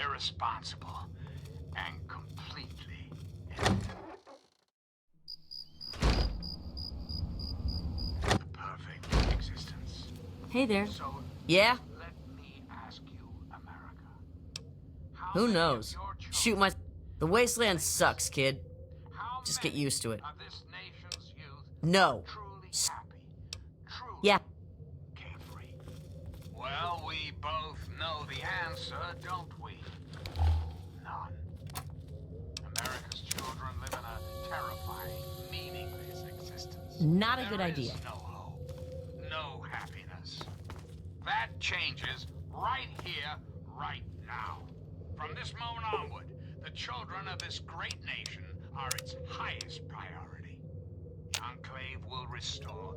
irresponsible, and completely the perfect existence. Hey there. So Yeah? let me ask you, America. How Who many of knows? your Shoot, children the wasteland sucks, kid. How Just get many used to it. of this nation's youth No. are truly happy, truly Yeah. carefree? Well, we both know the answer, don't we? None. America's children live in a terrifying, meaningless existence. Not a good idea. There is no hope, no happiness. That changes right here, right now. From this moment onward, the children of this great nation are its highest priority. The Enclave will restore.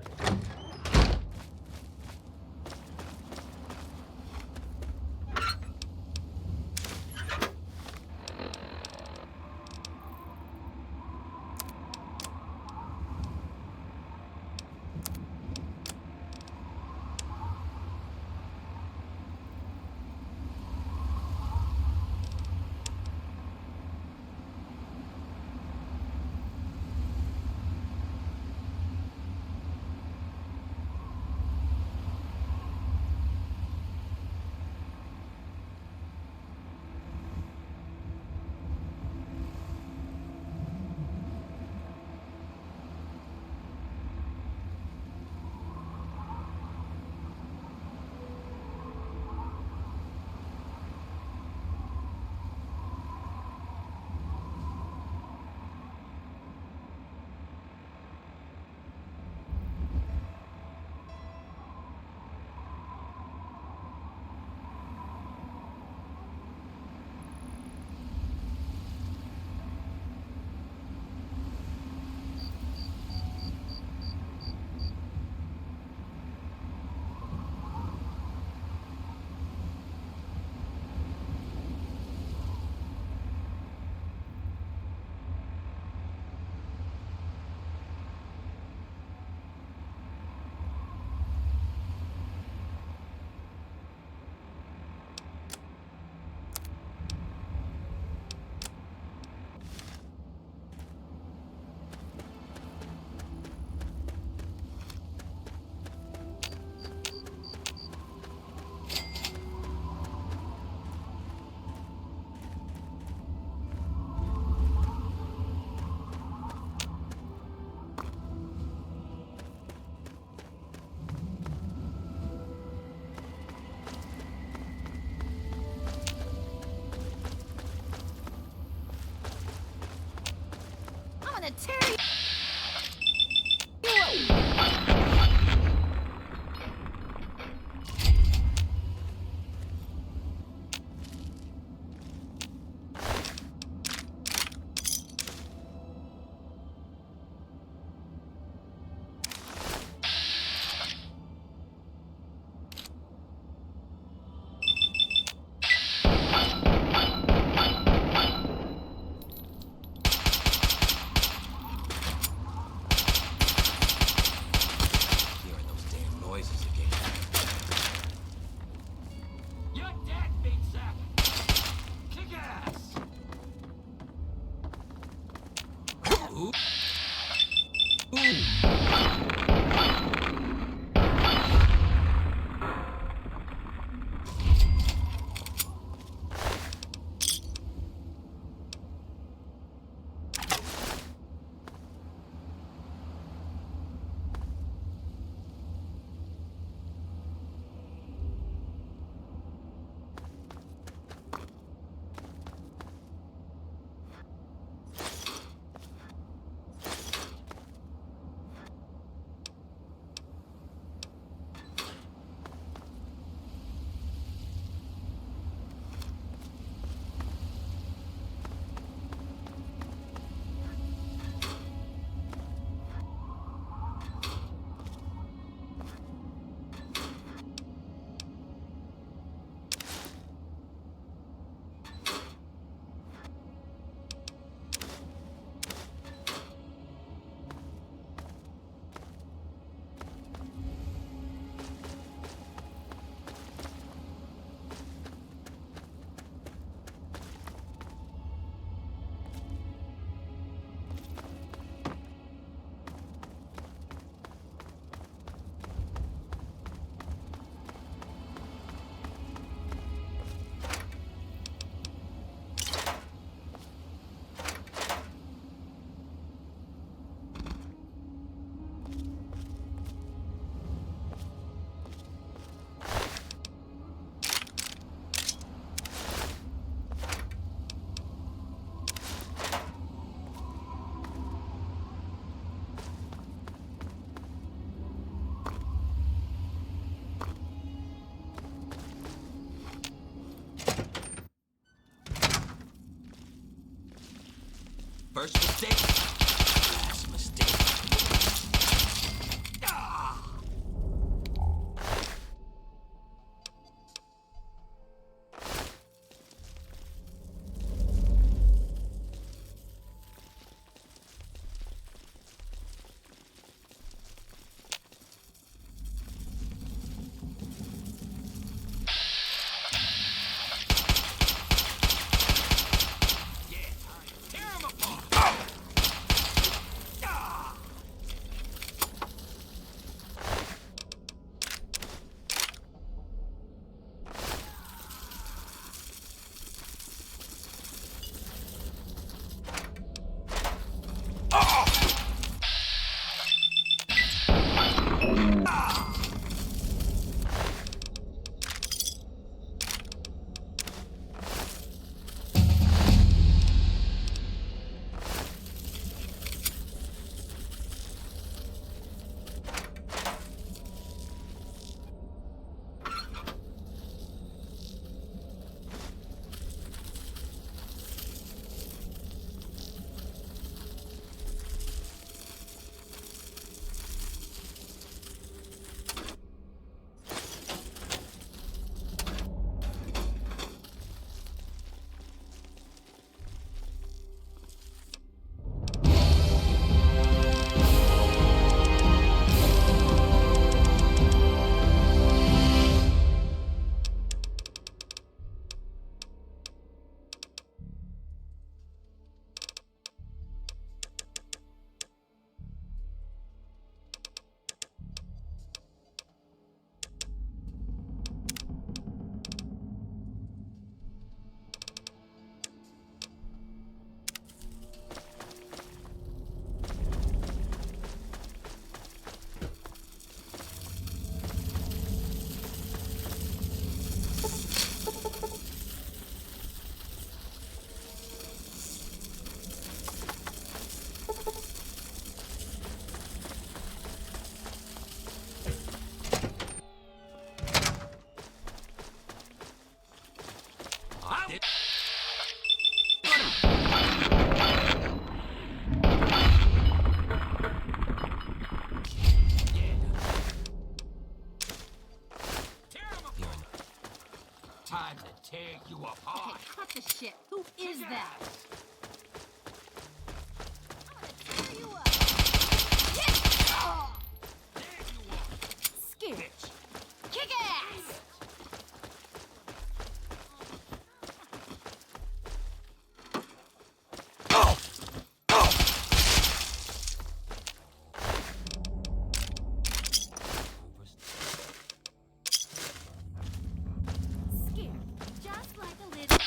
First mistake, last mistake. Ah! Time to tear you apart. Okay, cut the shit. Who is that? I'm gonna tear you up. Yeah! Oh, There you are. scared. Bitch. Kick ass! Scared. Just like a little.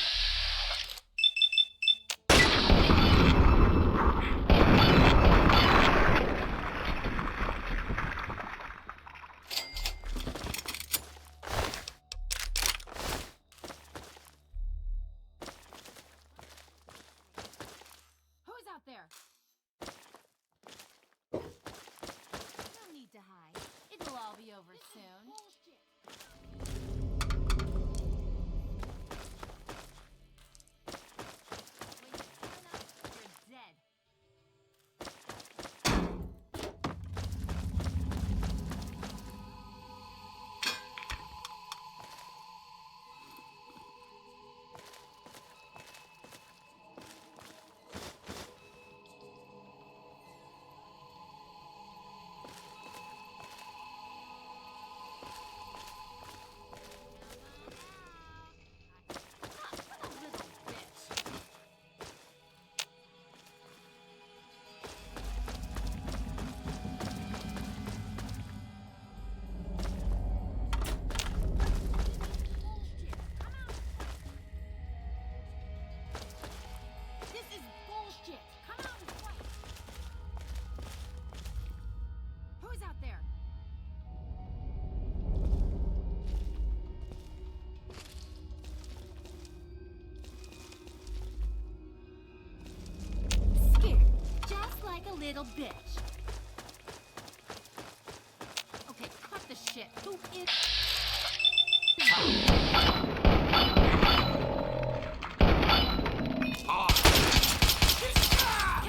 Who's out there? No need to hide. It'll all be over soon. When you turn up, you're dead. What a little bitch. This is bullshit. Come out and fight. Who's out there? Scared, just like a little bitch. Okay, cut the shit. Who is? Ah!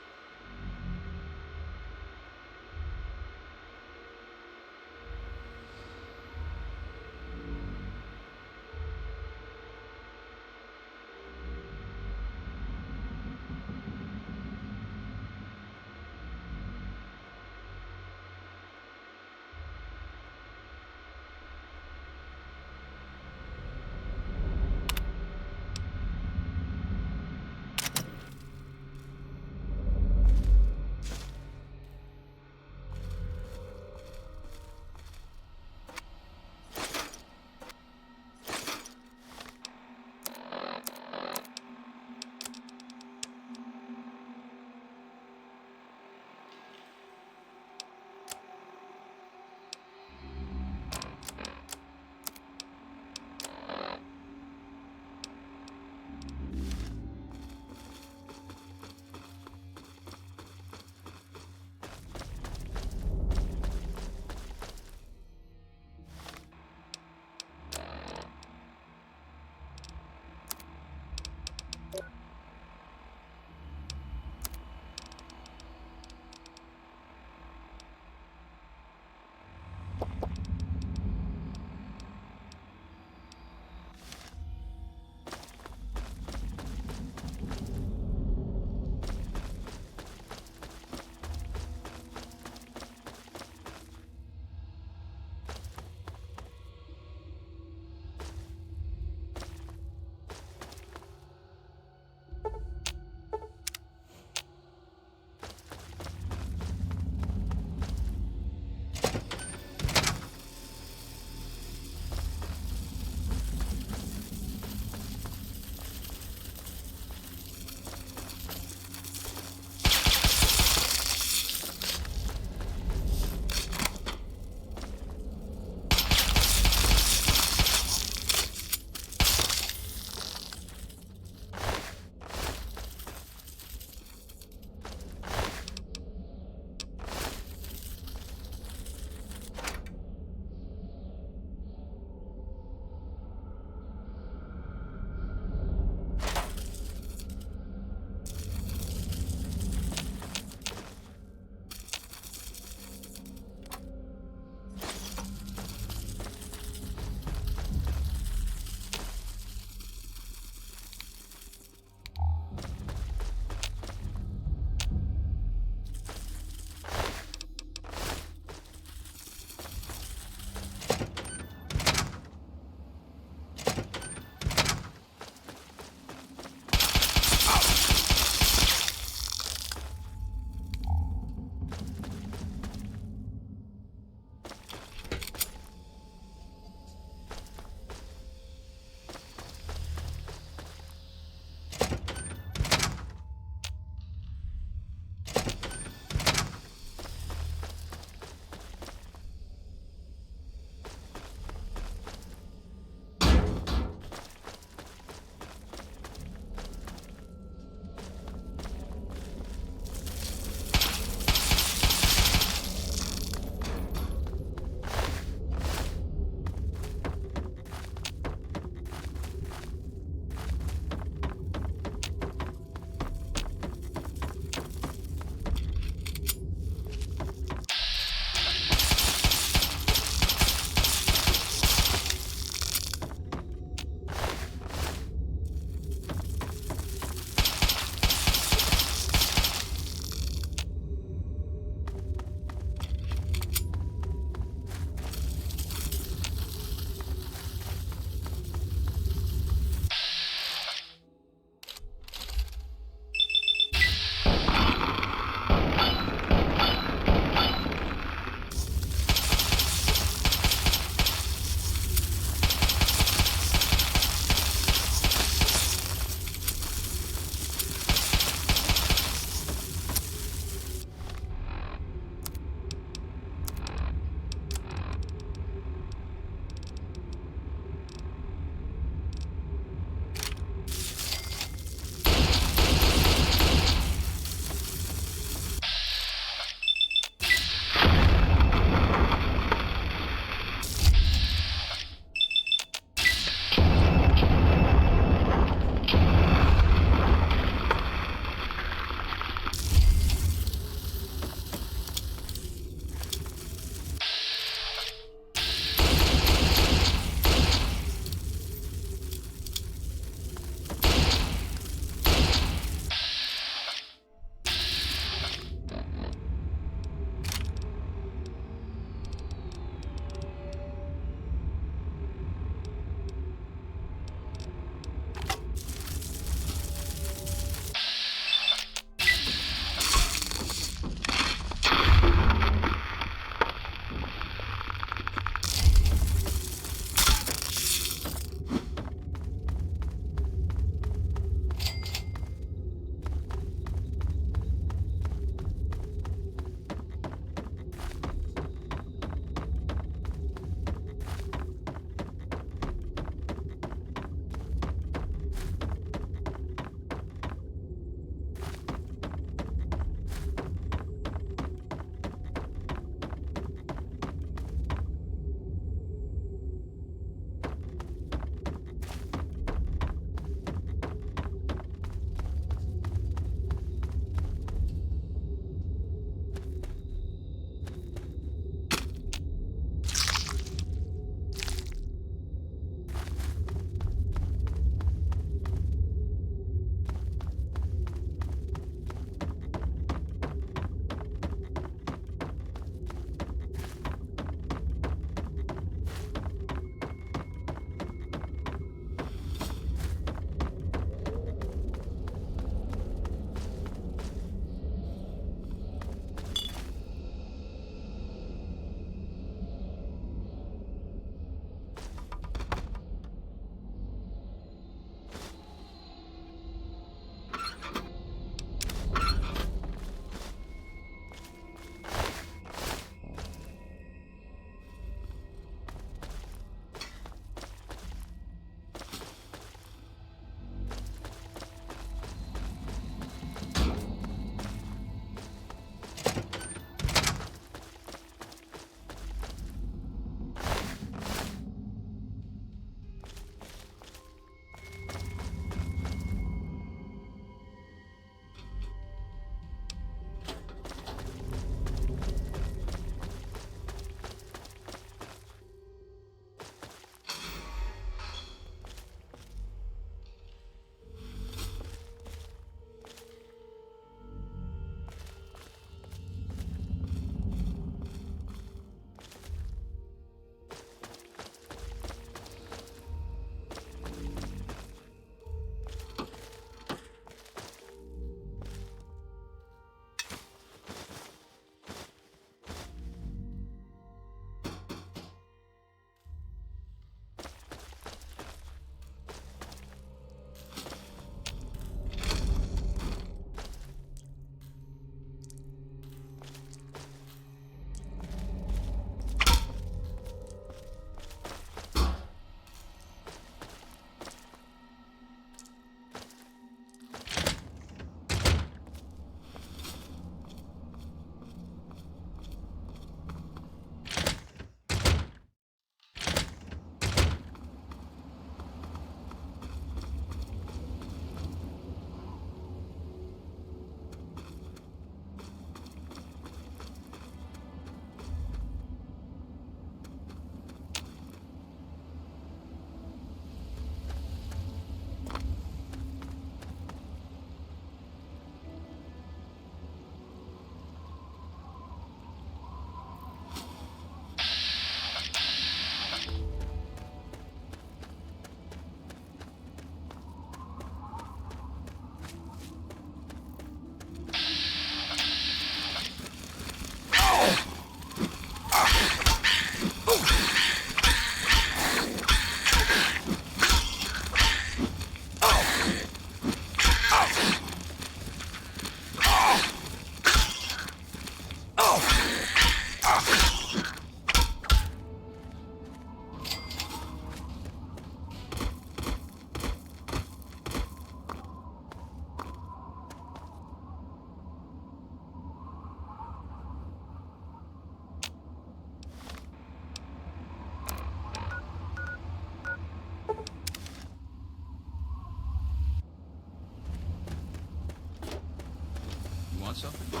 want something?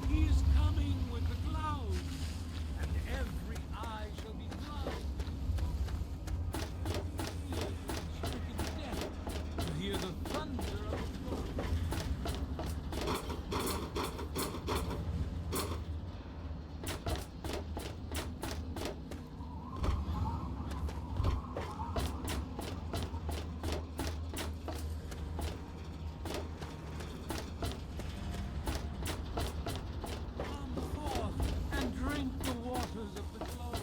He's coming with the clouds, and every eye shall be blind. Fear will be stricken death to hear the thunder of the throne. Come forth and drink the waters of the globe.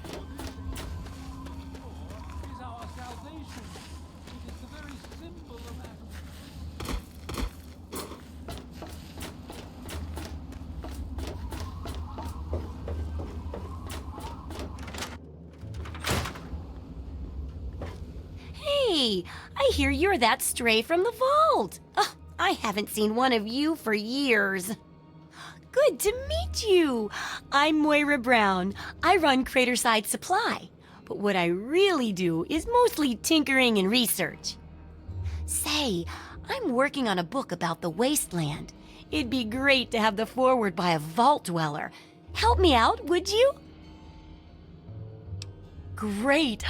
For this ancient shore is our salvation. It is the very symbol of Adam. Hey, I hear you're that stray from the vault. Ugh, I haven't seen one of you for years. Good to meet you. I'm Moira Brown. I run Craterside Supply. But what I really do is mostly tinkering and research. Say, I'm working on a book about the wasteland. It'd be great to have the foreword by a vault dweller. Help me out, would you? Great.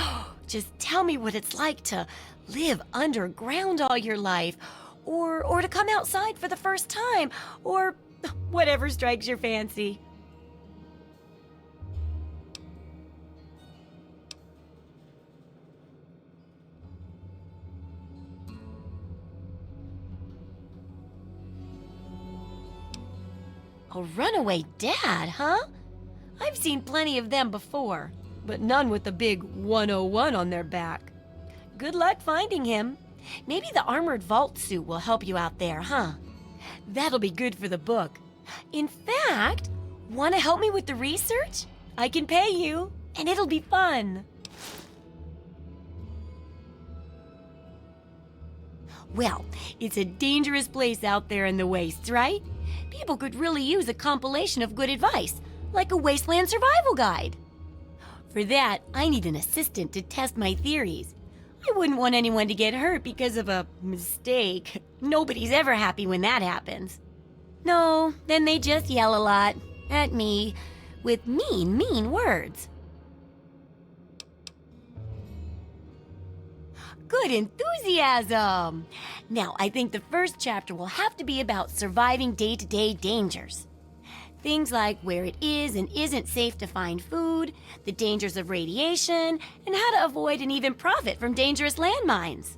Just tell me what it's like to live underground all your life, or to come outside for the first time, or whatever strikes your fancy. A runaway dad, huh? I've seen plenty of them before, but none with the big 101 on their back. Good luck finding him. Maybe the armored vault suit will help you out there, huh? That'll be good for the book. In fact, want to help me with the research? I can pay you, and it'll be fun. Well, it's a dangerous place out there in the wastes, right? People could really use a compilation of good advice, like a wasteland survival guide. For that, I need an assistant to test my theories. I wouldn't want anyone to get hurt because of a mistake. Nobody's ever happy when that happens. No, then they just yell a lot at me with mean words. Good enthusiasm! Now, I think the first chapter will have to be about surviving day-to-day dangers. Things like where it is and isn't safe to find food, the dangers of radiation, and how to avoid and even profit from dangerous landmines.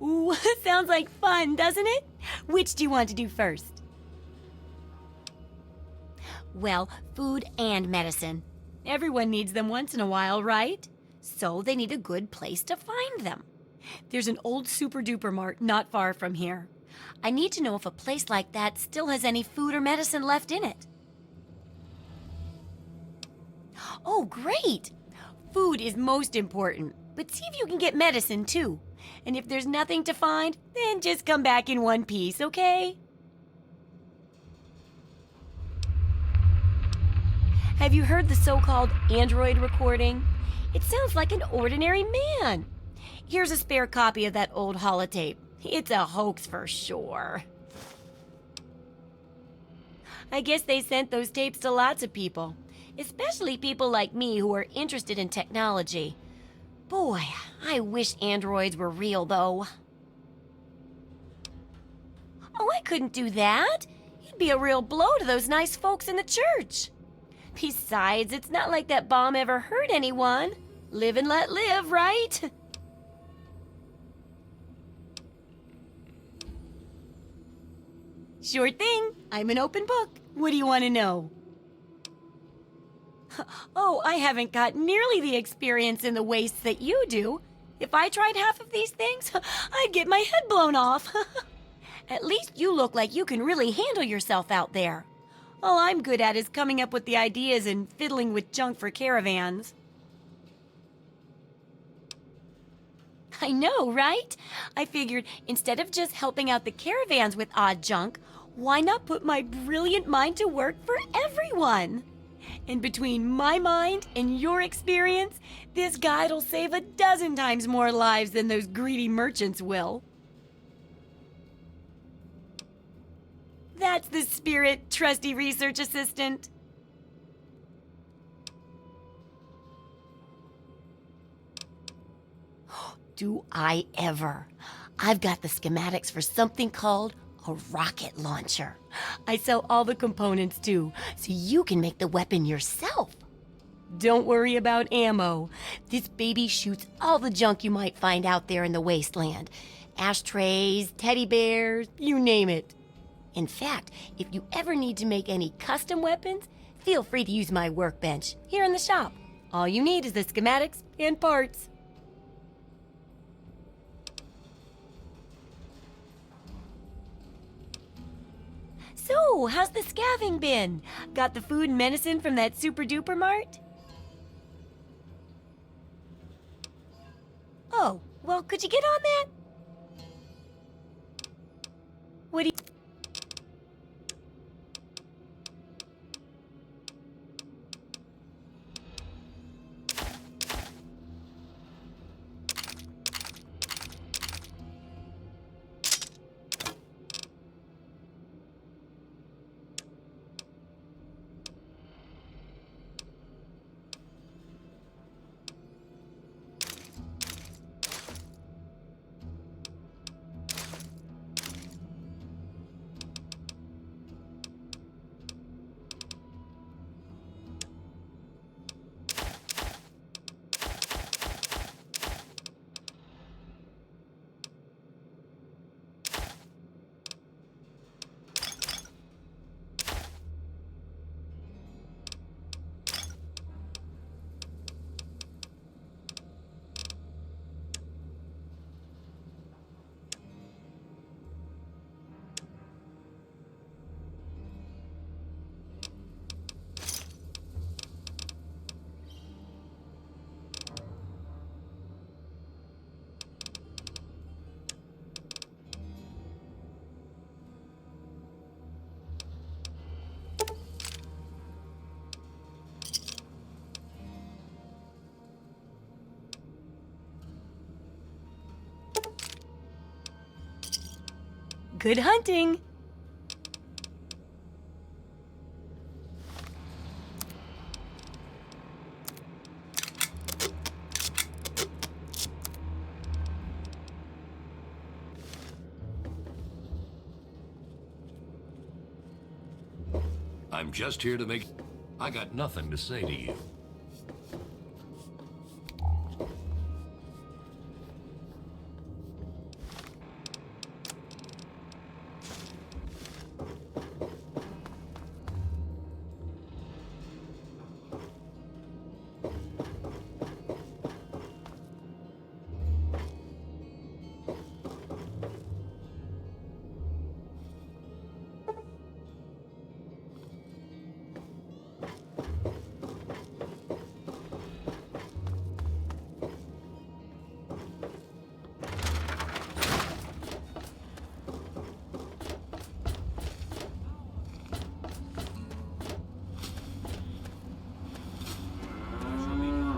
Ooh, sounds like fun, doesn't it? Which do you want to do first? Well, food and medicine. Everyone needs them once in a while, right? So they need a good place to find them. There's an old super-duper mart not far from here. I need to know if a place like that still has any food or medicine left in it. Oh, great! Food is most important, but see if you can get medicine too. And if there's nothing to find, then just come back in one piece, okay? Have you heard the so-called android recording? It sounds like an ordinary man. Here's a spare copy of that old holotape. It's a hoax for sure. I guess they sent those tapes to lots of people, especially people like me who are interested in technology. Boy, I wish androids were real, though. Oh, I couldn't do that. It'd be a real blow to those nice folks in the church. Besides, it's not like that bomb ever hurt anyone. Live and let live, right? Sure thing. I'm an open book. What do you want to know? Oh, I haven't got nearly the experience in the wastes that you do. If I tried half of these things, I'd get my head blown off. At least you look like you can really handle yourself out there. All I'm good at is coming up with the ideas and fiddling with junk for caravans. I know, right? I figured instead of just helping out the caravans with odd junk, why not put my brilliant mind to work for everyone? And between my mind and your experience, this guide'll save 12 times more lives than those greedy merchants will. That's the spirit, trusty research assistant. Do I ever? I've got the schematics for something called a rocket launcher. I sell all the components too, so you can make the weapon yourself. Don't worry about ammo. This baby shoots all the junk you might find out there in the wasteland. Ashtrays, teddy bears, you name it. In fact, if you ever need to make any custom weapons, feel free to use my workbench here in the shop. All you need is the schematics and parts. So, how's the scavenging been? Got the food and medicine from that super duper mart? Oh, well, could you get on that? What do you... Good hunting! I'm just here to make... I got nothing to say to you.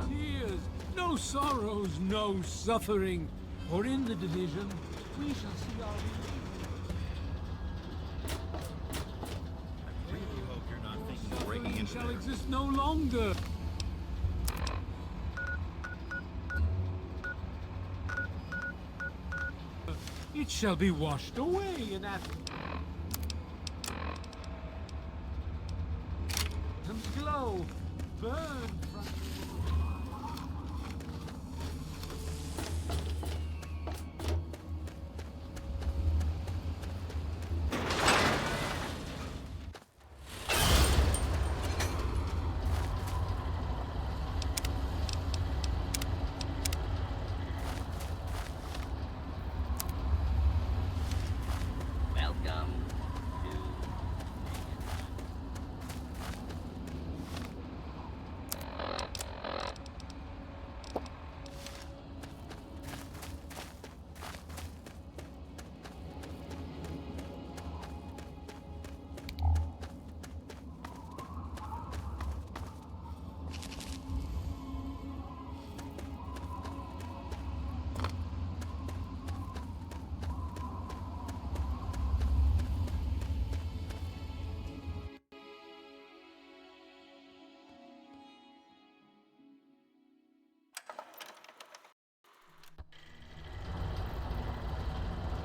Tears, no sorrows, no suffering. For in the division, we shall see our suffering shall exist no longer. It shall be washed away in atoms glow, burn from...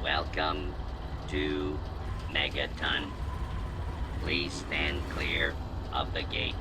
Welcome to Megaton. Please stand clear of the gate.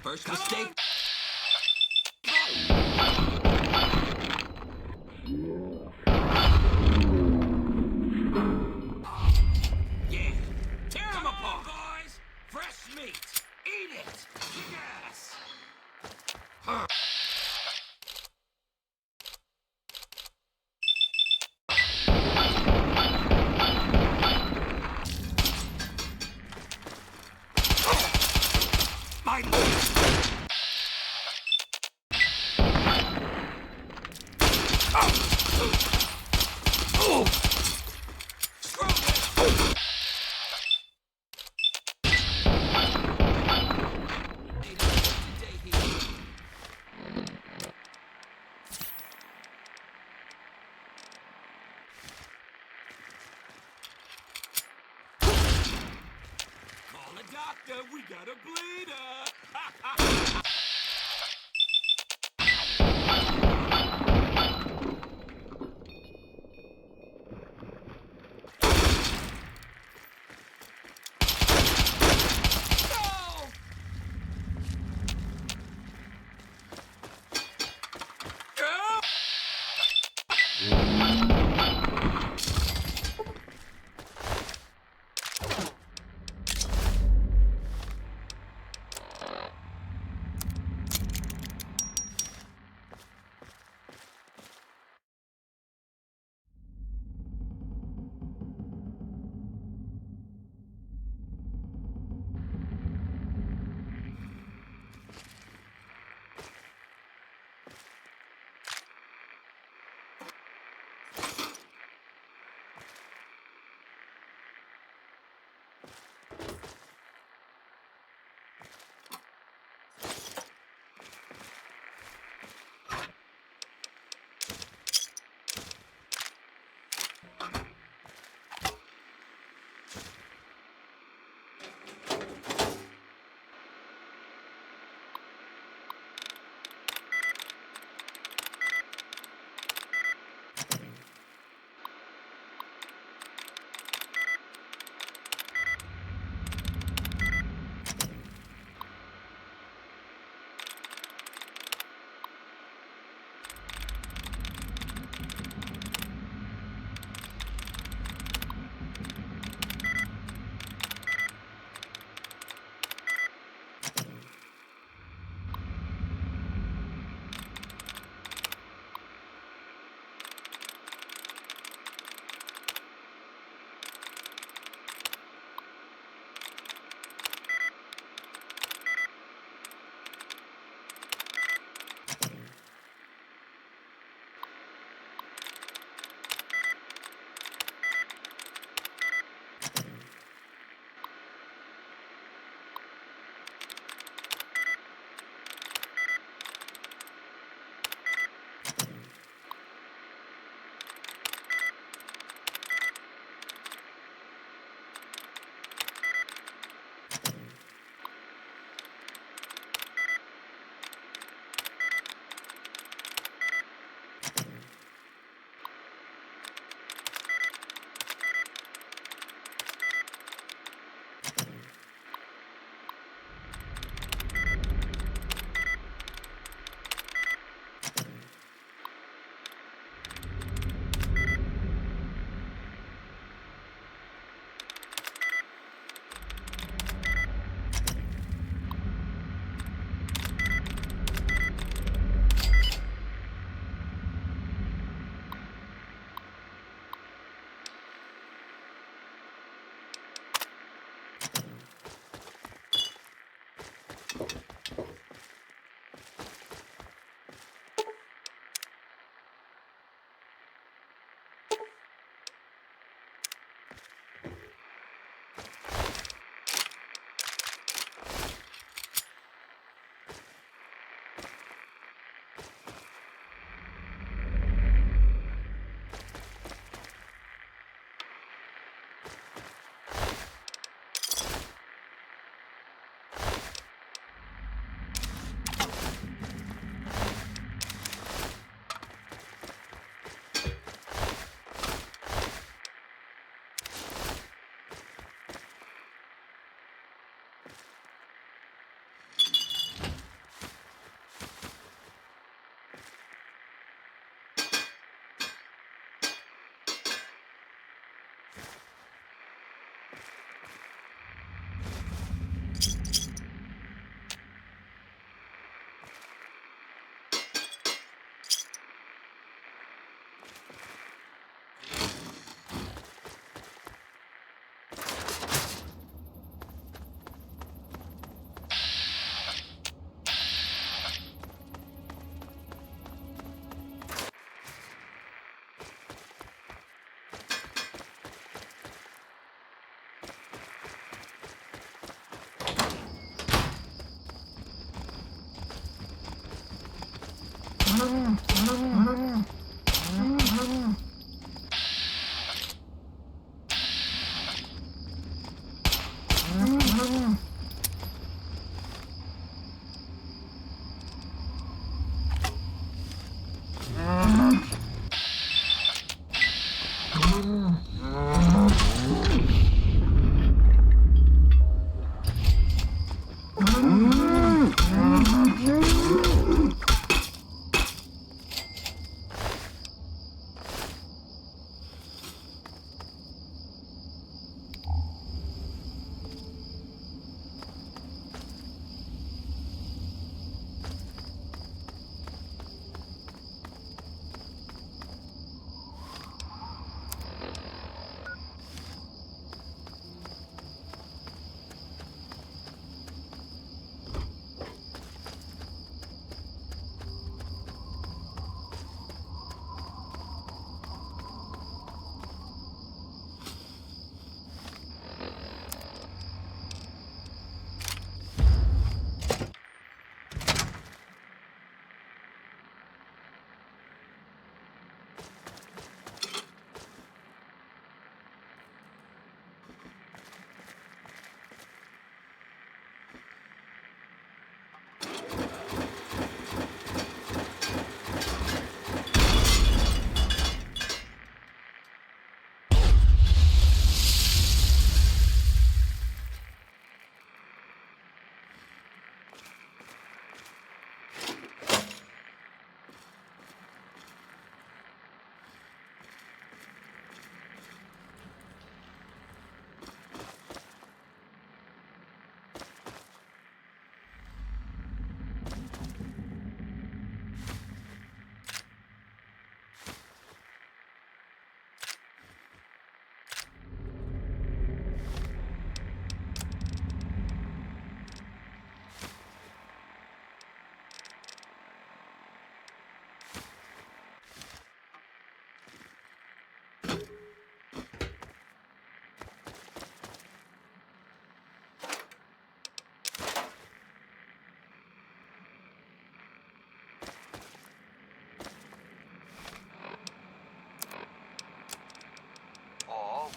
First mistake. Yeah. Tear 'em apart, boys. Fresh meat. Eat it. Yes. My Doctor, we got a bleeder!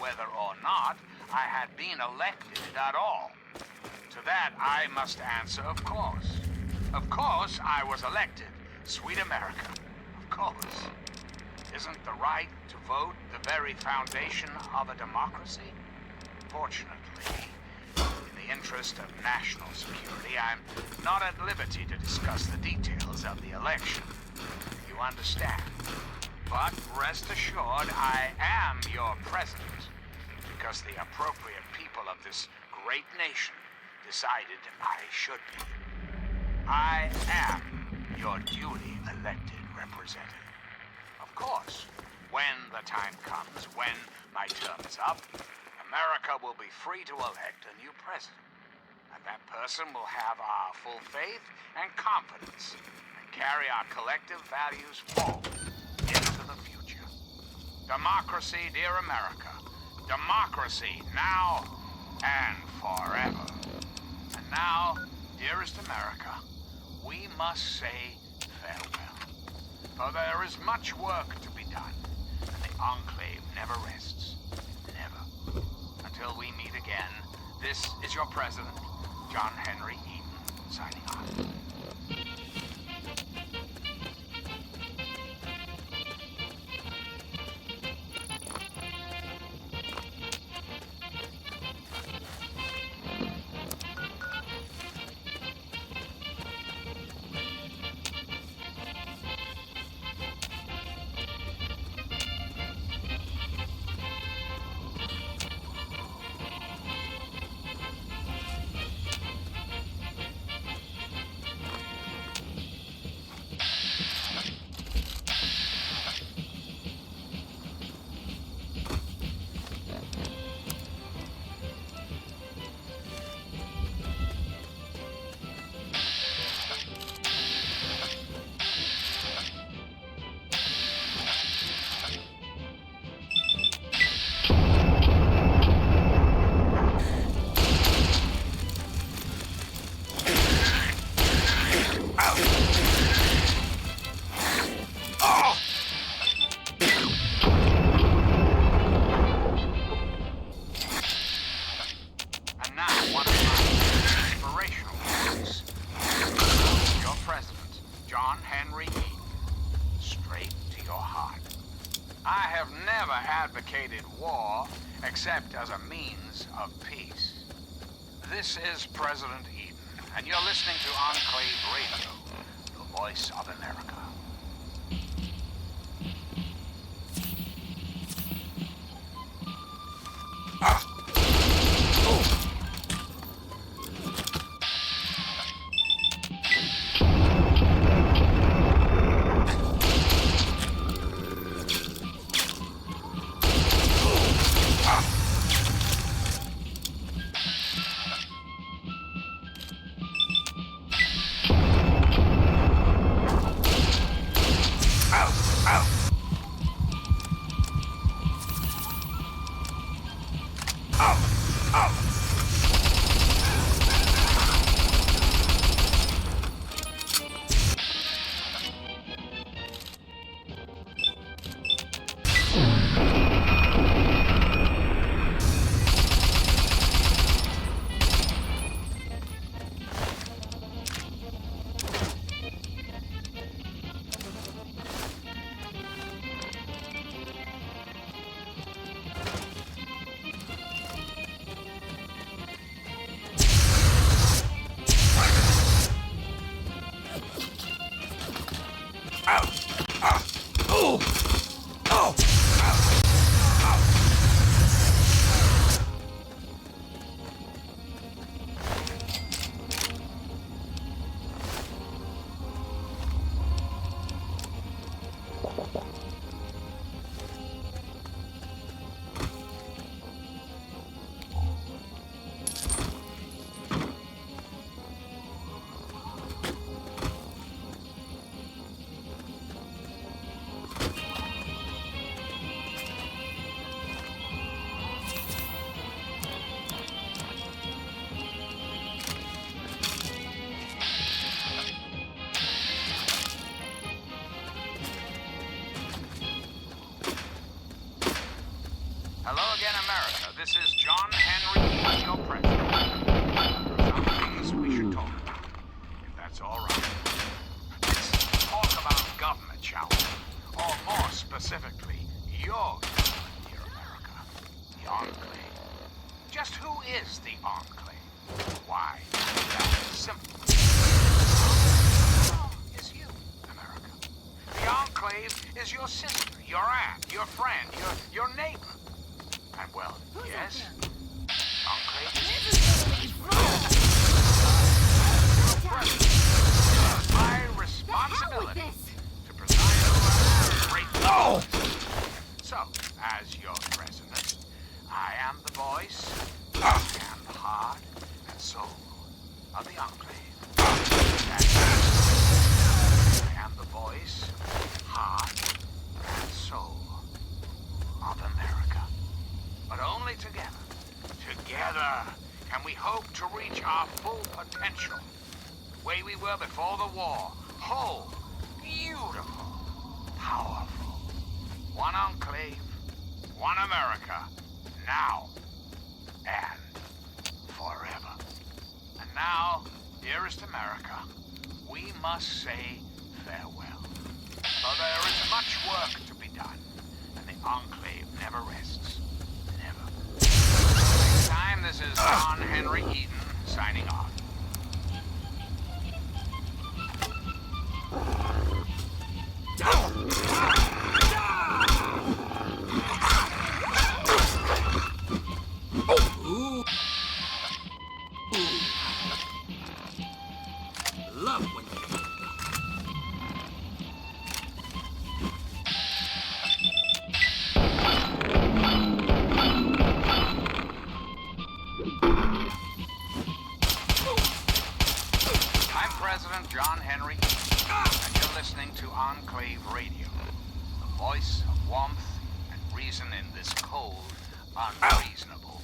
whether or not I had been elected at all. To that, I must answer, of course. Of course I was elected. Sweet America. Of course. Isn't the right to vote the very foundation of a democracy? Fortunately, in the interest of national security, I'm not at liberty to discuss the details of the election. You understand? But rest assured, I am your president, because the appropriate people of this great nation decided I should be. I am your duly elected representative. Of course, when the time comes, when my term is up, America will be free to elect a new president. And that person will have our full faith and confidence and carry our collective values forward into the future. Democracy, dear America. Democracy now and forever. And now, dearest America, we must say farewell. For there is much work to be done, and the Enclave never rests. Never. Until we meet again, this is your president, John Henry Eden, signing off. advocated war except as a means of peace. This is President Eden, and you're listening to Enclave Radio, the voice of America. Hello again, America. This is John Henry, your president. Some things we should talk about, if that's all right. Let's talk about government, shall we? Or more specifically, your government, dear America. The Enclave. Just who is the Enclave? Why, that's simple. Is you, America. The Enclave is your sister, your aunt, your friend, your neighbor. And well, yes, Enclave is my responsibility to preside over great laws. So, as your president, I am the voice, and the heart, and soul of the Enclave. And I am the voice, heart, and soul of America. But only together. Together can we hope to reach our full potential. The way we were before the war. Whole, beautiful, powerful. One Enclave, one America. Now and forever. And now, dearest America, we must say farewell. For there is much work to be done, and the Enclave never rests. Next time, this is John Henry Eden signing off. Love when you get President John Henry, and you're listening to Enclave Radio, the voice of warmth and reason in this cold, unreasonable.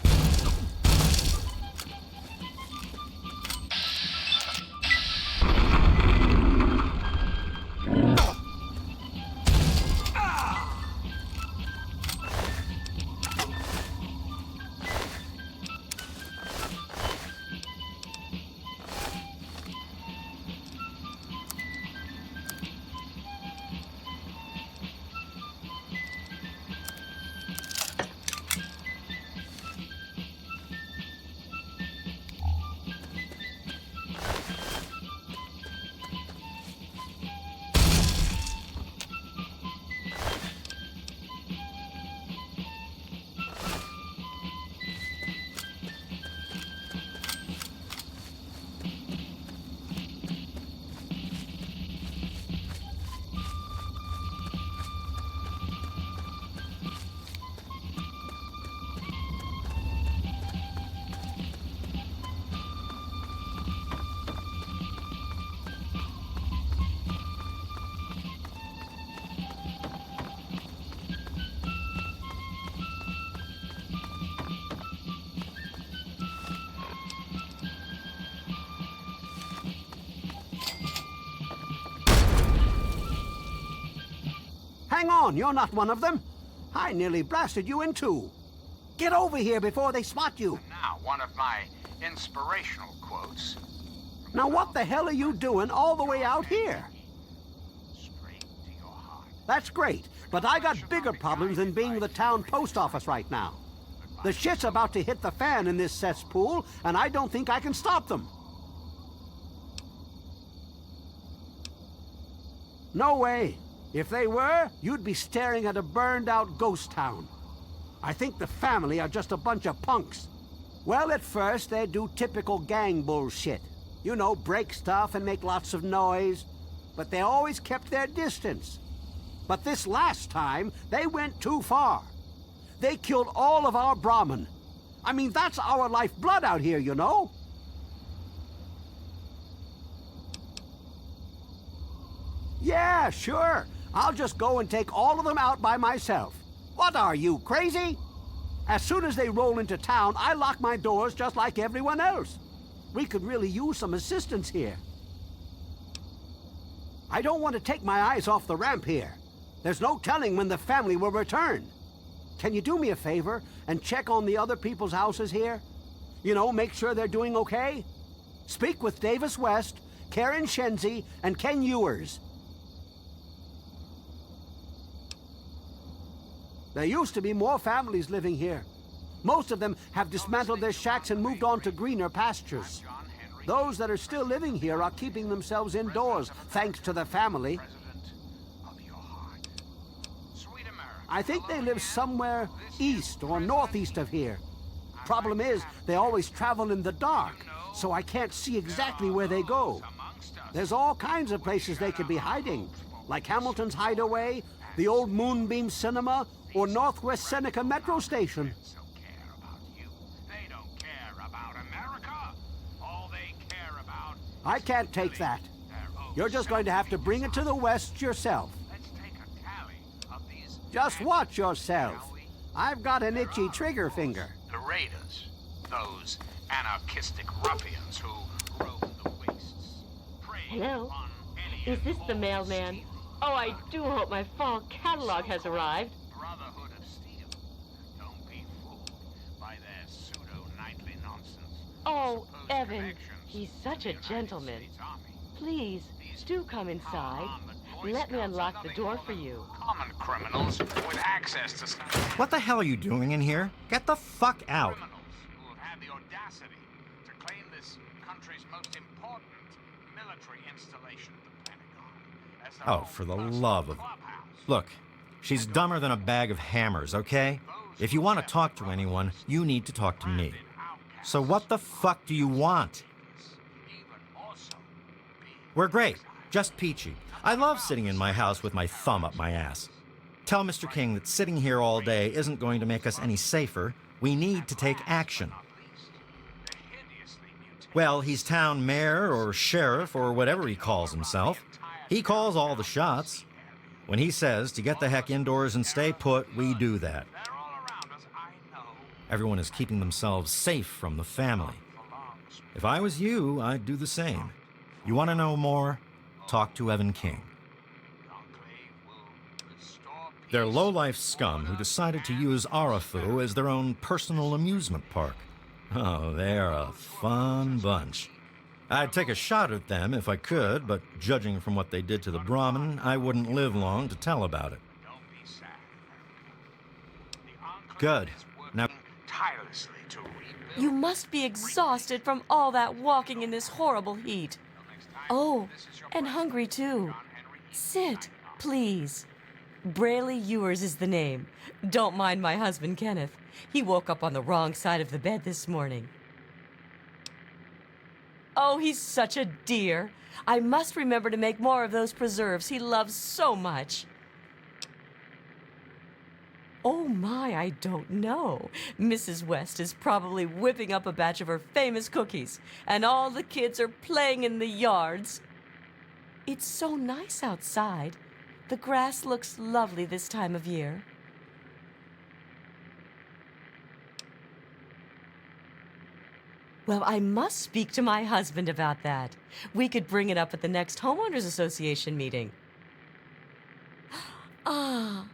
hang on, you're not one of them. I nearly blasted you in two. Get over here before they spot you. Now, one of my inspirational quotes. Now what the hell are you doing all the way out here? Straight to your heart. That's great, but I got bigger problems than being the town post office right now. The shit's about to hit the fan in this cesspool, and I don't think I can stop them. No way. If they were, you'd be staring at a burned-out ghost town. I think the family are just a bunch of punks. Well, at first, they do typical gang bullshit. You know, break stuff and make lots of noise. But they always kept their distance. But this last time, they went too far. They killed all of our Brahmin. I mean, that's our lifeblood out here, you know? Yeah, sure. I'll just go and take all of them out by myself. What are you, crazy? As soon as they roll into town, I lock my doors just like everyone else. We could really use some assistance here. I don't want to take my eyes off the ramp here. There's no telling when the family will return. Can you do me a favor and check on the other people's houses here? You know, make sure they're doing okay? Speak with Davis West, Karen Shenzi, and Ken Ewers. There used to be more families living here. Most of them have dismantled their shacks and moved on to greener pastures. Those that are still living here are keeping themselves indoors, thanks to the family. I think they live somewhere east or northeast of here. Problem is, they always travel in the dark, so I can't see exactly where they go. There's all kinds of places they could be hiding, like Hamilton's Hideaway, the old Moonbeam Cinema, or Northwest Seneca Metro Station. I can't take that. You're just going to have to bring it to the West yourself. Just watch yourself. I've got an itchy trigger finger. The raiders, those anarchistic ruffians who roam the wastes. Hello? Is this the mailman? Oh, I do hope my fall catalog has arrived. Brotherhood of Steel. Don't be fooled by their pseudo-nightly nonsense. Oh, Evan, he's such a gentleman. Please, do come inside. Let me unlock the door for you. Common criminals with access to What the hell are you doing in here? Get the fuck out. criminals who have had the audacity to claim this country's most important military installation, the Pentagon, as their Oh, own for the personal love of... clubhouse. Look, she's dumber than a bag of hammers, okay? If you want to talk to anyone, you need to talk to me. So what the fuck do you want? We're great. Just peachy. I love sitting in my house with my thumb up my ass. Tell Mr. King that sitting here all day isn't going to make us any safer. We need to take action. Well, he's town mayor or sheriff or whatever he calls himself. He calls all the shots. When he says to get the heck indoors and stay put, we do that. Everyone is keeping themselves safe from the family. If I was you, I'd do the same. You want to know more? Talk to Evan King. They're low-life scum who decided to use Arafu as their own personal amusement park. Oh, they're a fun bunch. I'd take a shot at them if I could, but judging from what they did to the Brahmin, I wouldn't live long to tell about it. Good. Now... You must be exhausted from all that walking in this horrible heat. Oh, and hungry too. Sit, please. Braley Ewers is the name. Don't mind my husband, Kenneth. He woke up on the wrong side of the bed this morning. Oh, he's such a dear. I must remember to make more of those preserves he loves so much. Oh my, I don't know. Mrs. West is probably whipping up a batch of her famous cookies, and all the kids are playing in the yards. It's so nice outside. The grass looks lovely this time of year. Well, I must speak to my husband about that. We could bring it up at the next Homeowners Association meeting. Ah,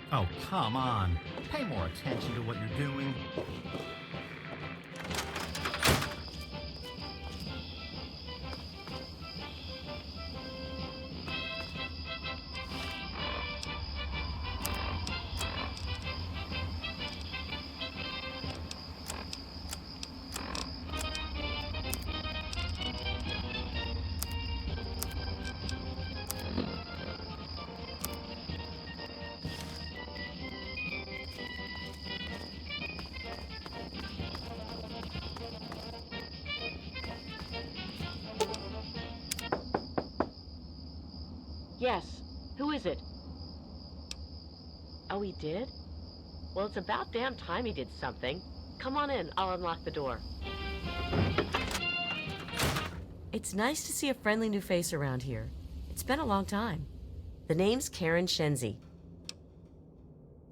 Oh, come on. Pay more attention to what you're doing. Yes. Who is it? Oh, he did? Well, it's about damn time he did something. Come on in. I'll unlock the door. It's nice to see a friendly new face around here. It's been a long time. The name's Karen Shenzi.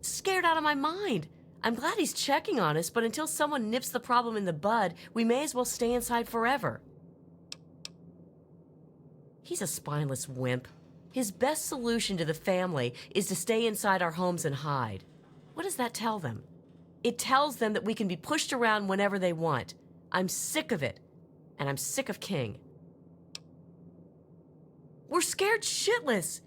Scared out of my mind. I'm glad he's checking on us, but until someone nips the problem in the bud, we may as well stay inside forever. He's a spineless wimp. His best solution to the family is to stay inside our homes and hide. What does that tell them? It tells them that we can be pushed around whenever they want. I'm sick of it. And I'm sick of King. We're scared shitless.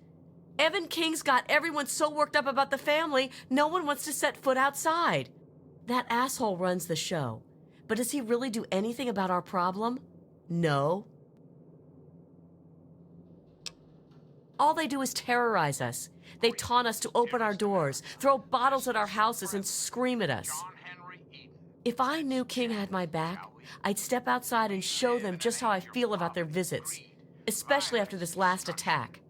Evan King's got everyone so worked up about the family, no one wants to set foot outside. That asshole runs the show. But does he really do anything about our problem? No. All they do is terrorize us. They taunt us to open our doors, throw bottles at our houses, and scream at us. If I knew King had my back, I'd step outside and show them just how I feel about their visits, especially after this last attack.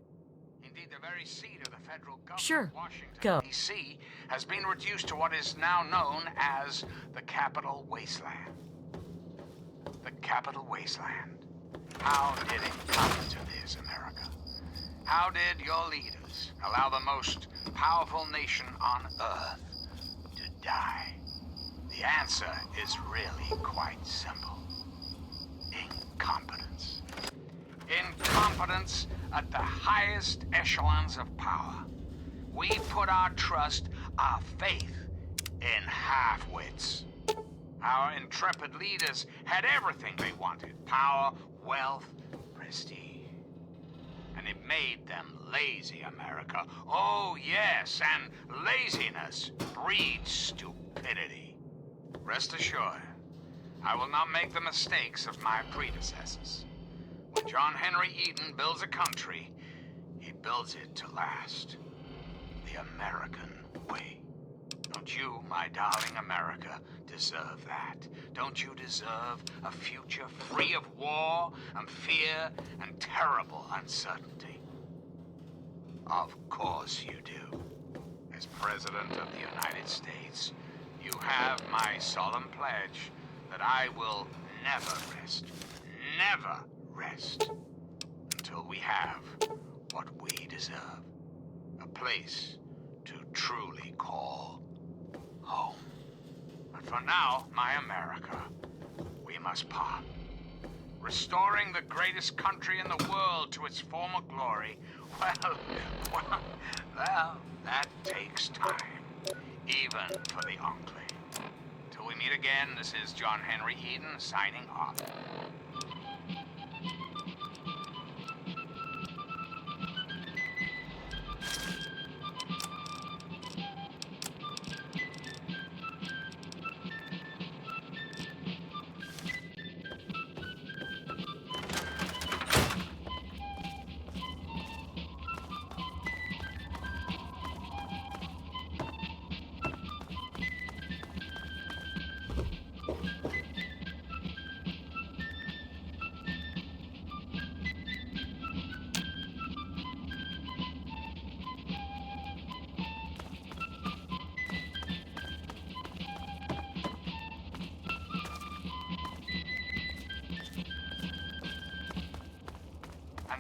Indeed, the very seat of the federal government, Sure, Washington, go. D.C., has been reduced to what is now known as the Capital Wasteland. The Capital Wasteland. How did it come to this, America? How did your leaders allow the most powerful nation on Earth to die? The answer is really quite simple. Incompetence. Incompetence at the highest echelons of power. We put our trust, our faith, in half-wits. Our intrepid leaders had everything they wanted: power, wealth, prestige. And it made them lazy, America. Oh, yes, and laziness breeds stupidity. Rest assured, I will not make the mistakes of my predecessors. When John Henry Eden builds a country, he builds it to last. The American way. Don't you, my darling America, deserve that? Don't you deserve a future free of war and fear and terrible uncertainty? Of course you do. As President of the United States, you have my solemn pledge that I will never rest, until we have what we deserve. A place to truly call home. But for now, my America, we must part. Restoring the greatest country in the world to its former glory, well, that takes time, even for the Enclave. Till we meet again, this is John Henry Eden signing off.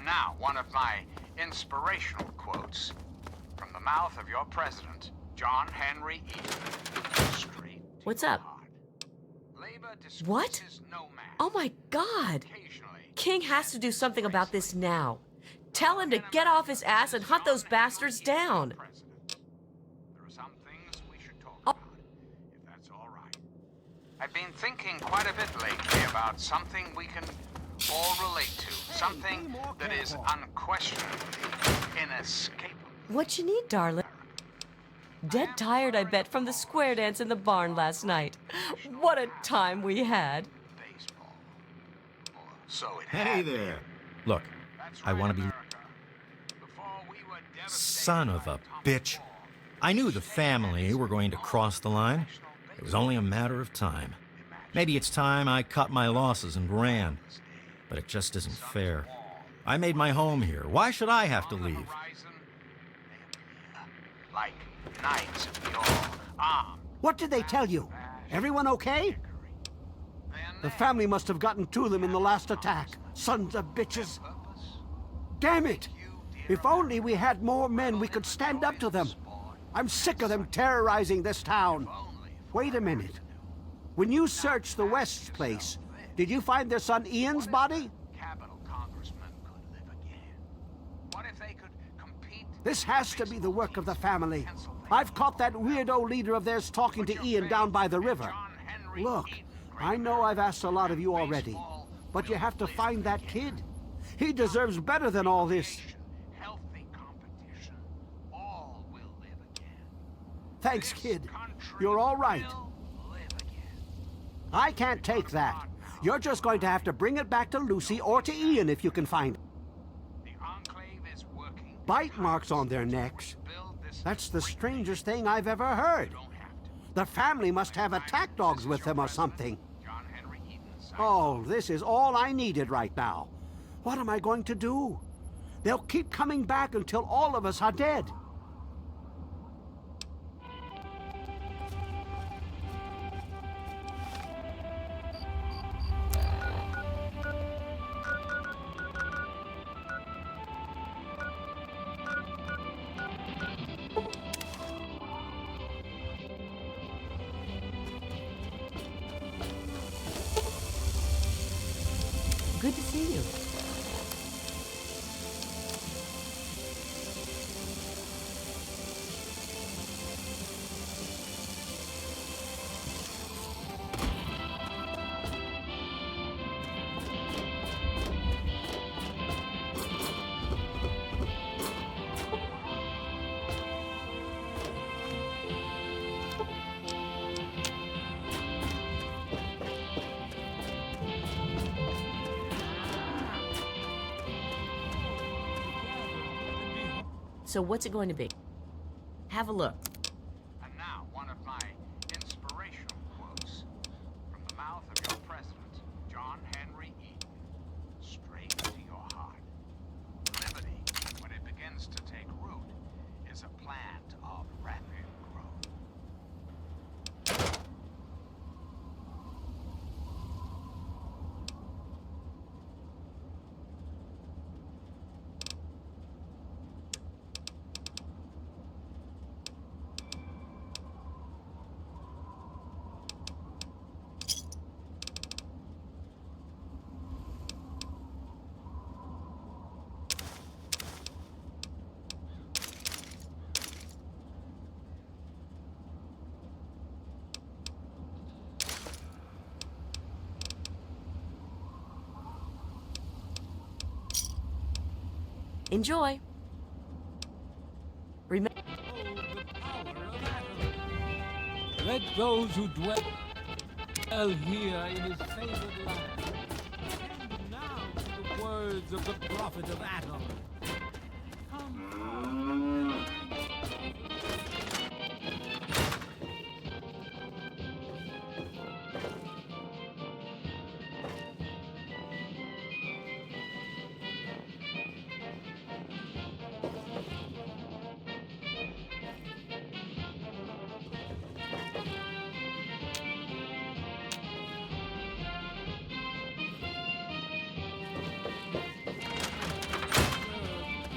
Now, one of my inspirational quotes from the mouth of your president, John Henry Eden. Straight. What's up? What? No man. Oh my God! Occasionally, King has to do something about this now. Tell him to get off his ass and hunt those bastards down. the are some things we should talk about, if that's all right. I've been thinking quite a bit lately about something we can all relate to. Something that is unquestionably inescapable. What you need, darling? Dead tired, I bet, from the square dance in the barn last night. What a time we had. Baseball. Or so it Hey had been. there. Look, That's I right, want to be... America. Before we were devastated Son of by a Tom bitch. Ford, I knew the family were going to cross the line. It was only a matter of time. Maybe it's time I cut my losses and ran. But it just isn't fair. I made my home here. Why should I have to on the leave? horizon, they appear like knights of the all, armed. What did they tell you? Everyone okay? The family must have gotten to them in the last attack. Sons of bitches. Damn it! If only we had more men, we could stand up to them. I'm sick of them terrorizing this town. Wait a minute. When you searched the West's place, did you find their son Ian's body? Capital congressmen could live again. What if they could compete? This has to be the work of the family. I've caught that weirdo leader of theirs talking to Ian down by the river. Look, I know I've asked a lot of you already, but you have to find that kid. He deserves better than all this. Healthy competition. All will live again. Thanks, kid. You're all right. I can't take that. You're just going to have to bring it back to Lucy or to Ian if you can find it. The Enclave is working. Bite marks on their necks. That's the strangest thing I've ever heard. The family must have attack dogs with them or something. John Henry Eaton's Oh, this is all I needed right now. What am I going to do? They'll keep coming back until all of us are dead. Good to see you. So what's it going to be? Have a look. And now, one of my inspirational quotes from the mouth of your president, John Henry Eaton. Straight to your heart. Liberty, when it begins to take root, is a plant of rapid growth. Enjoy. Remember. Let those who dwell here in his favored land. And now the words of the prophet of Atom.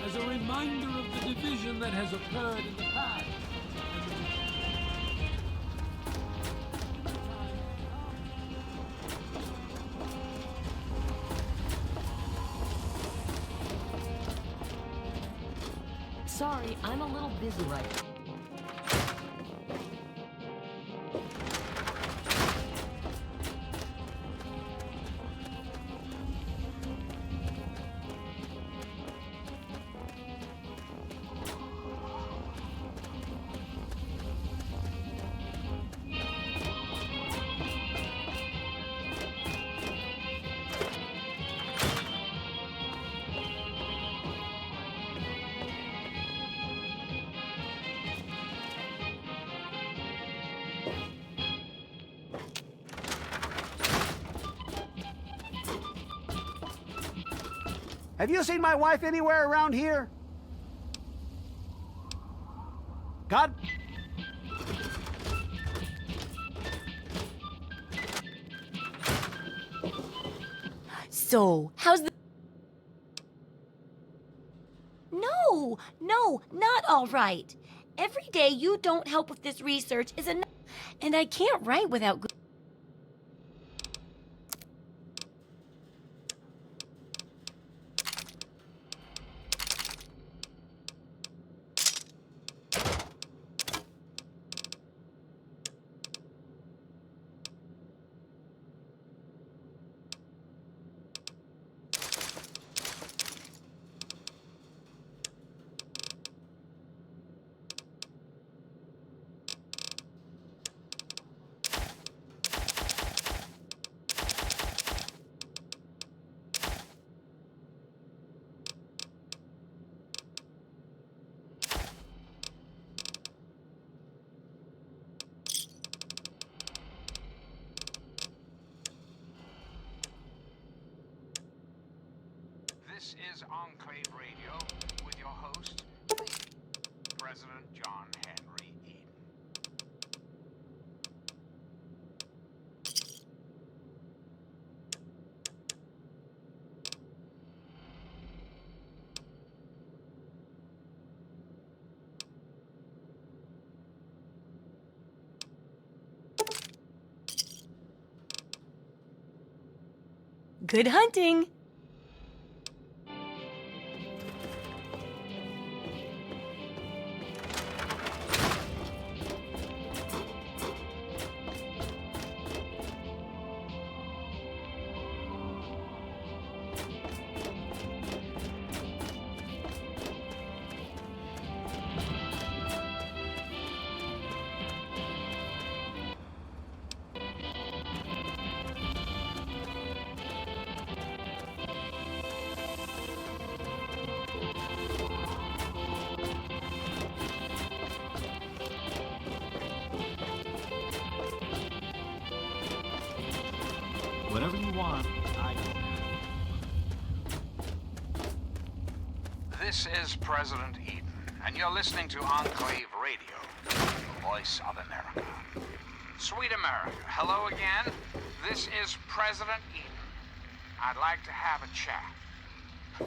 As a reminder of the division that has occurred in the past. Sorry, I'm a little busy right now. Have you seen my wife anywhere around here? God... So, how's the... No, not all right. Every day you don't help with this research is enough, and I can't write without... This is Enclave Radio with your host, President John Henry Eden. Good hunting! Whatever you want, I can have. This is President Eden, and you're listening to Enclave Radio, the voice of America. Sweet America, hello again. This is President Eden. I'd like to have a chat.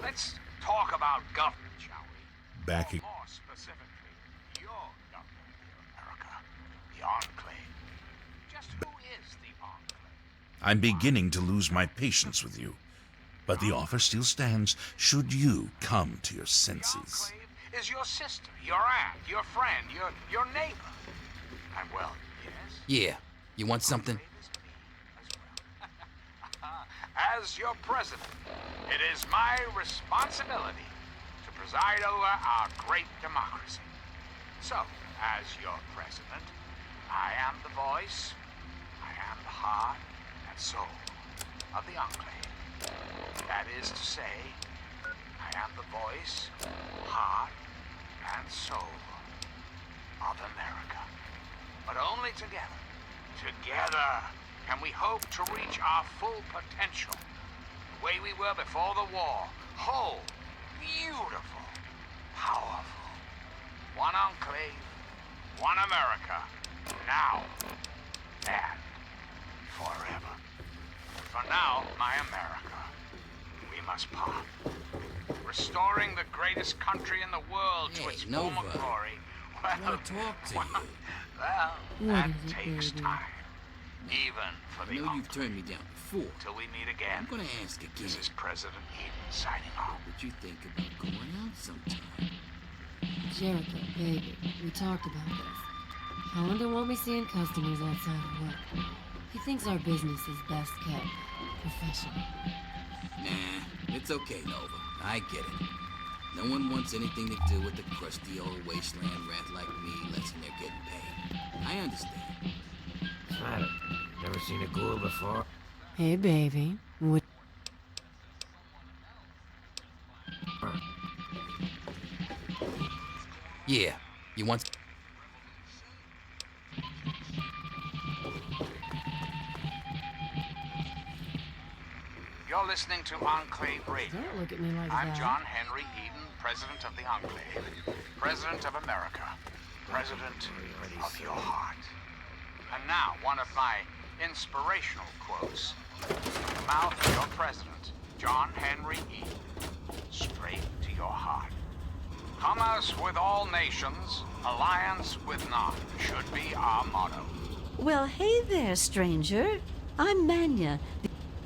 Let's talk about government, shall we? Back Or more specifically, your government, dear America, the Enclave. Just who is the Enclave? I'm beginning to lose my patience with you. But the offer still stands should you come to your The senses. Enclave is your sister, your aunt, your friend, your neighbor. And well, yes? Yeah. You want something? As your president, it is my responsibility to preside over our great democracy. So, as your president, I am the voice, I am the heart and soul of the Enclave. That is to say, I am the voice, heart, and soul of America. But only together. Together can we hope to reach our full potential, the way we were before the war. Whole, beautiful, powerful. One Enclave, one America, now and forever. For now, my America, we must part. Restoring the greatest country in the world to its former Nova. glory. I want to talk to you. Well, that takes time. Even for I the know you've Enclave. turned me down before. Till we meet again. I'm gonna ask again. This is President Eden signing off. What you think about going out sometime? Jericho, baby, we talked about this. Hollander won't be seeing customers outside of work. He thinks our business is best kept professional. Nah, it's okay, Nova. I get it. No one wants anything to do with the crusty old wasteland rat like me unless they're getting paid. I understand. Snyder, never seen a ghoul before? Hey, baby, what? Yeah, you want... You're listening to Enclave Radio. Don't look at me like I'm that. John Henry Eden, President of the Enclave. President of America. President of your heart. And now, one of my inspirational quotes. From the mouth of your president, John Henry Eden. Straight to your heart. Commerce with all nations, alliance with none, should be our motto. Well, hey there, stranger. I'm Manya.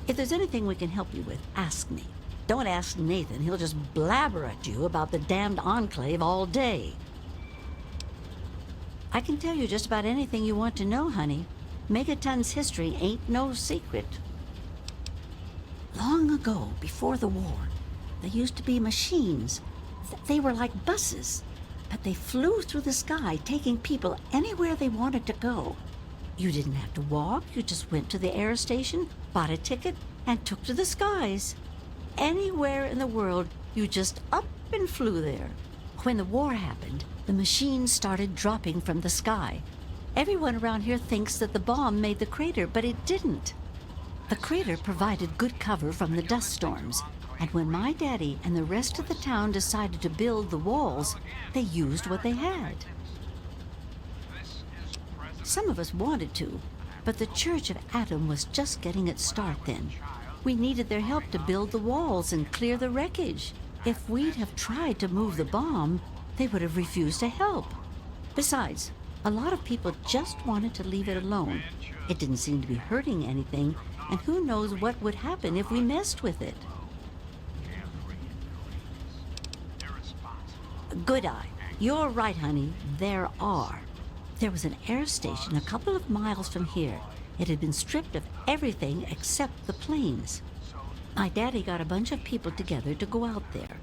If there's anything we can help you with, ask me. Don't ask Nathan. He'll just blabber at you about the damned Enclave all day. I can tell you just about anything you want to know, honey. Megaton's history ain't no secret. Long ago, before the war, there used to be machines. They were like buses, but they flew through the sky, taking people anywhere they wanted to go. You didn't have to walk, you just went to the air station, bought a ticket, and took to the skies. Anywhere in the world, you just up and flew there. When the war happened, the machines started dropping from the sky. Everyone around here thinks that the bomb made the crater, but it didn't. The crater provided good cover from the dust storms, and when my daddy and the rest of the town decided to build the walls, they used what they had. Some of us wanted to, but the Church of Adam was just getting its start then. We needed their help to build the walls and clear the wreckage. If we'd have tried to move the bomb, they would have refused to help. Besides, a lot of people just wanted to leave it alone. It didn't seem to be hurting anything, and who knows what would happen if we messed with it. Good eye. You're right, honey. There are. There was an air station a couple of miles from here. It had been stripped of everything except the planes. My daddy got a bunch of people together to go out there,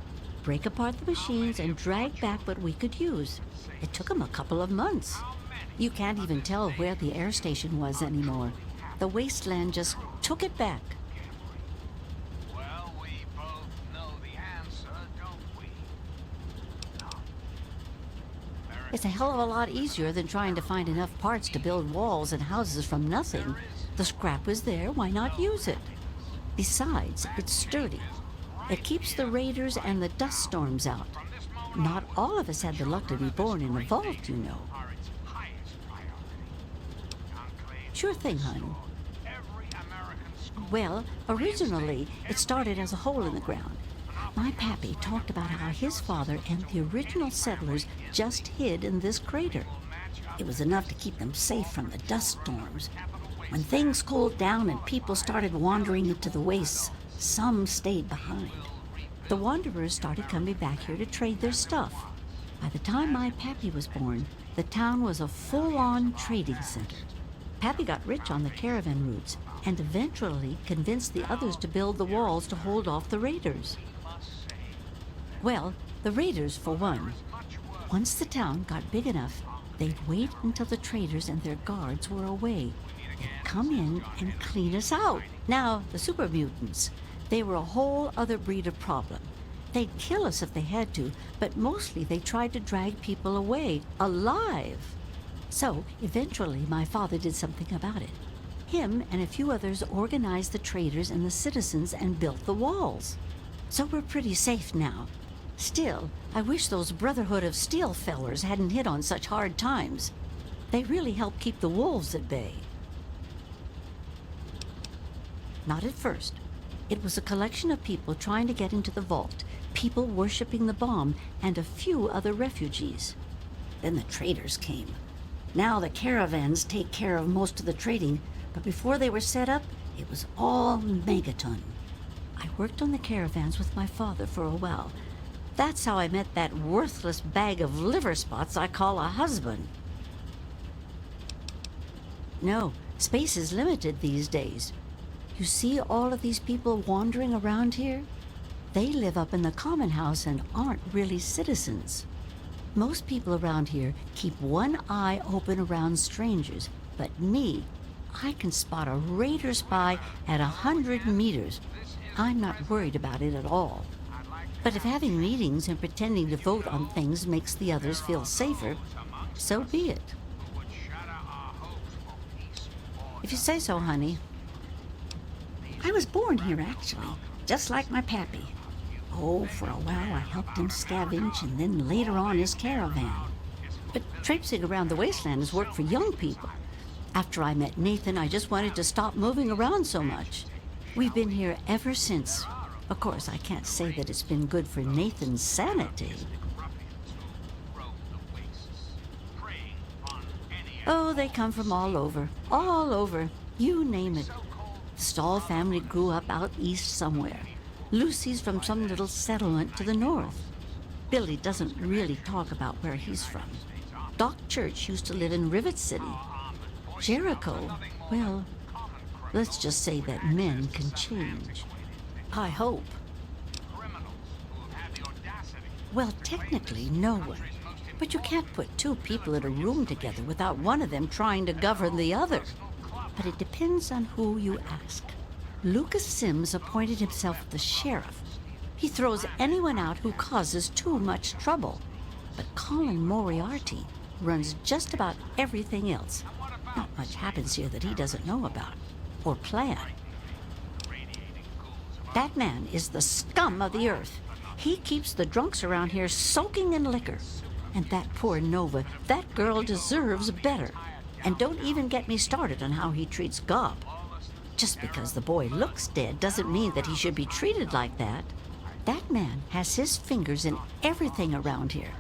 break apart the machines, and drag back what we could use. It took them a couple of months. You can't even tell where the air station was anymore. The wasteland just took it back. Well, we both know the answer, don't we? It's a hell of a lot easier than trying to find enough parts to build walls and houses from nothing. The scrap was there, why not use it? Besides, it's sturdy. It keeps the raiders and the dust storms out. Not all of us had the luck to be born in a vault, you know. Sure thing, hon. Well, originally, it started as a hole in the ground. My pappy talked about how his father and the original settlers just hid in this crater. It was enough to keep them safe from the dust storms. When things cooled down and people started wandering into the wastes, some stayed behind. The wanderers started coming back here to trade their stuff. By the time my pappy was born, the town was a full-on trading center. Pappy got rich on the caravan routes and eventually convinced the others to build the walls to hold off the raiders. Well, the raiders for one. Once the town got big enough, they'd wait until the traders and their guards were away. They'd come in and clean us out. Now, the super mutants, they were a whole other breed of problem. They'd kill us if they had to, but mostly they tried to drag people away, alive. So, eventually, my father did something about it. Him and a few others organized the traders and the citizens and built the walls. So we're pretty safe now. Still, I wish those Brotherhood of Steel fellers hadn't hit on such hard times. They really helped keep the wolves at bay. Not at first. It was a collection of people trying to get into the vault, people worshipping the bomb, and a few other refugees. Then the traders came. Now the caravans take care of most of the trading, but before they were set up, it was all Megaton. I worked on the caravans with my father for a while. That's how I met that worthless bag of liver spots I call a husband. No, space is limited these days. You see all of these people wandering around here? They live up in the common house and aren't really citizens. Most people around here keep one eye open around strangers, but me, I can spot a raider spy at 100 meters. I'm not worried about it at all. But if having meetings and pretending to vote on things makes the others feel safer, so be it. If you say so, honey. I was born here, actually, just like my pappy. Oh, for a while I helped him scavenge, and then later on his caravan. But traipsing around the wasteland is work for young people. After I met Nathan, I just wanted to stop moving around so much. We've been here ever since. Of course, I can't say that it's been good for Nathan's sanity. Oh, they come from all over. All over. You name it. The Stahl family grew up out east somewhere. Lucy's from some little settlement to the north. Billy doesn't really talk about where he's from. Doc Church used to live in Rivet City. Jericho, well, let's just say that men can change. I hope. Well, technically, no one. But you can't put two people in a room together without one of them trying to govern the other. But it depends on who you ask. Lucas Sims appointed himself the sheriff. He throws anyone out who causes too much trouble. But Colin Moriarty runs just about everything else. Not much happens here that he doesn't know about or plan. That man is the scum of the earth. He keeps the drunks around here soaking in liquor. And that poor Nova, that girl deserves better. And don't even get me started on how he treats Gob. Just because the boy looks dead doesn't mean that he should be treated like that. That man has his fingers in everything around here.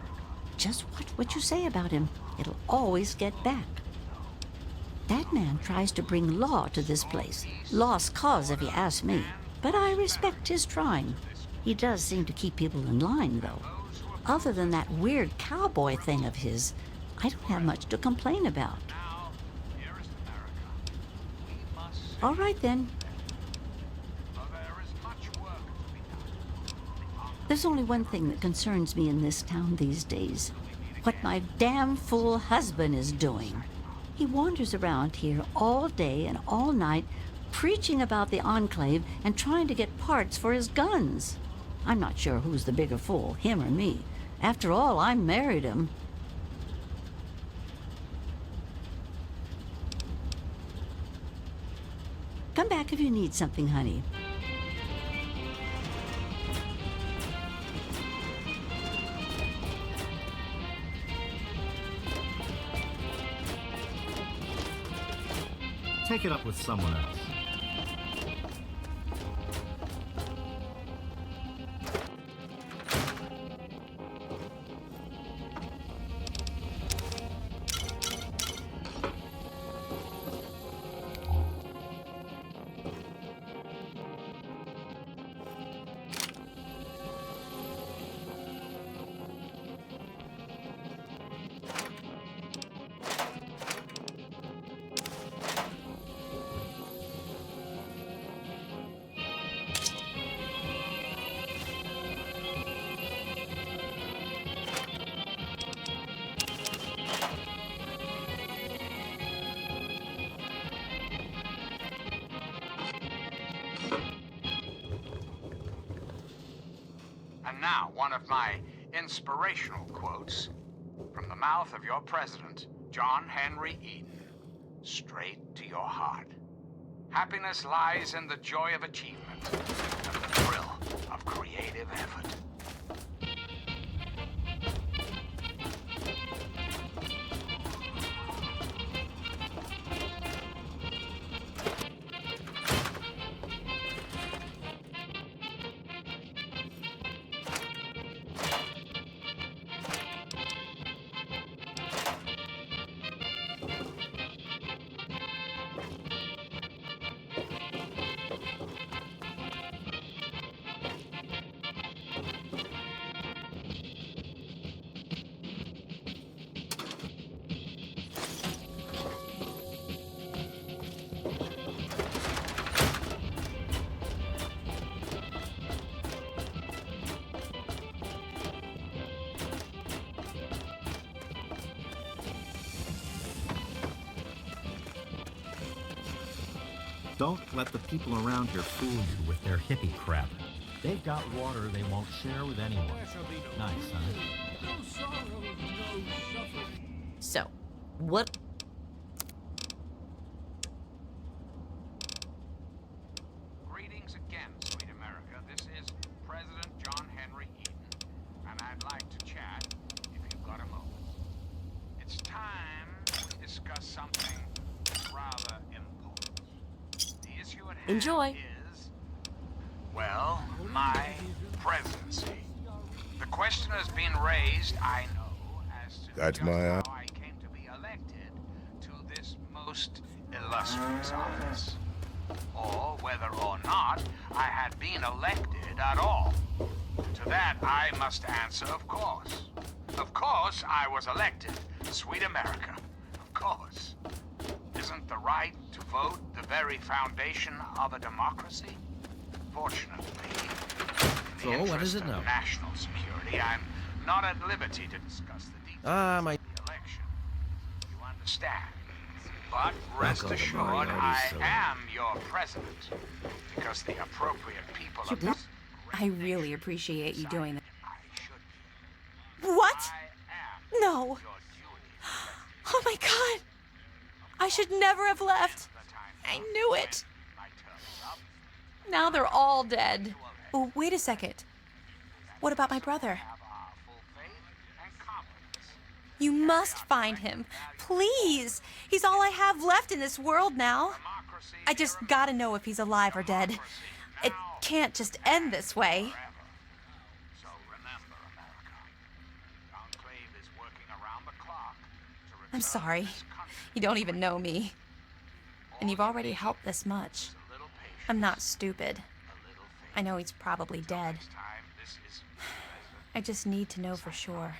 Just watch what you say about him. It'll always get back. That man tries to bring law to this place. Lost cause, if you ask me. But I respect his trying. He does seem to keep people in line, though. Other than that weird cowboy thing of his, I don't have much to complain about. All right, then. There's only one thing that concerns me in this town these days. What my damn fool husband is doing. He wanders around here all day and all night, preaching about the Enclave and trying to get parts for his guns. I'm not sure who's the bigger fool, him or me. After all, I married him. Come back if you need something, honey. Take it up with someone else. And now, one of my inspirational quotes from the mouth of your president, John Henry Eden, straight to your heart. Happiness lies in the joy of achievement and the thrill of creative effort. Don't let the people around here fool you with their hippie crap. They've got water they won't share with anyone. Nice, huh? No sorrow, no suffering. So, what? Enjoy. Well, my presidency. The question has been raised, I know, as to That's just my how I came to be elected to this most illustrious office, or whether or not I had been elected at all. To that, I must answer, of course. Of course, I was elected. Sweet America. Of course. Isn't the right to vote the very foundation of a democracy? Fortunately, So, what is it now? national security, I'm not at liberty to discuss the details My... of the election. You understand? But rest Uncle assured, Moriarty, I so- am your president, because the appropriate people of this I really appreciate you doing that. What? No. Oh my god! I should never have left. I knew it. Now they're all dead. Oh, wait a second. What about my brother? You must find him. Please! He's all I have left in this world now. I just gotta know if he's alive or dead. It can't just end this way. I'm sorry. You don't even know me. And you've already helped this much. I'm not stupid. I know he's probably dead. I just need to know for sure.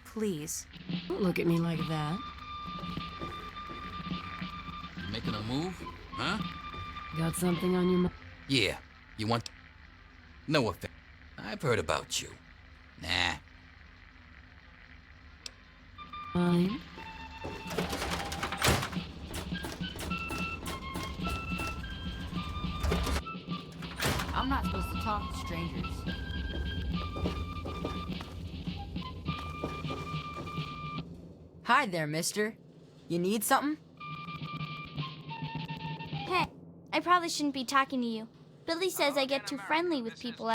Please. Don't look at me like that. You making a move? Huh? Got something on your mind? Yeah. You want... No offense. I've heard about you. Nah. Fine. I'm not supposed to talk to strangers. Hi there, mister. You need something? Hey, I probably shouldn't be talking to you. Billy says I get too friendly with people.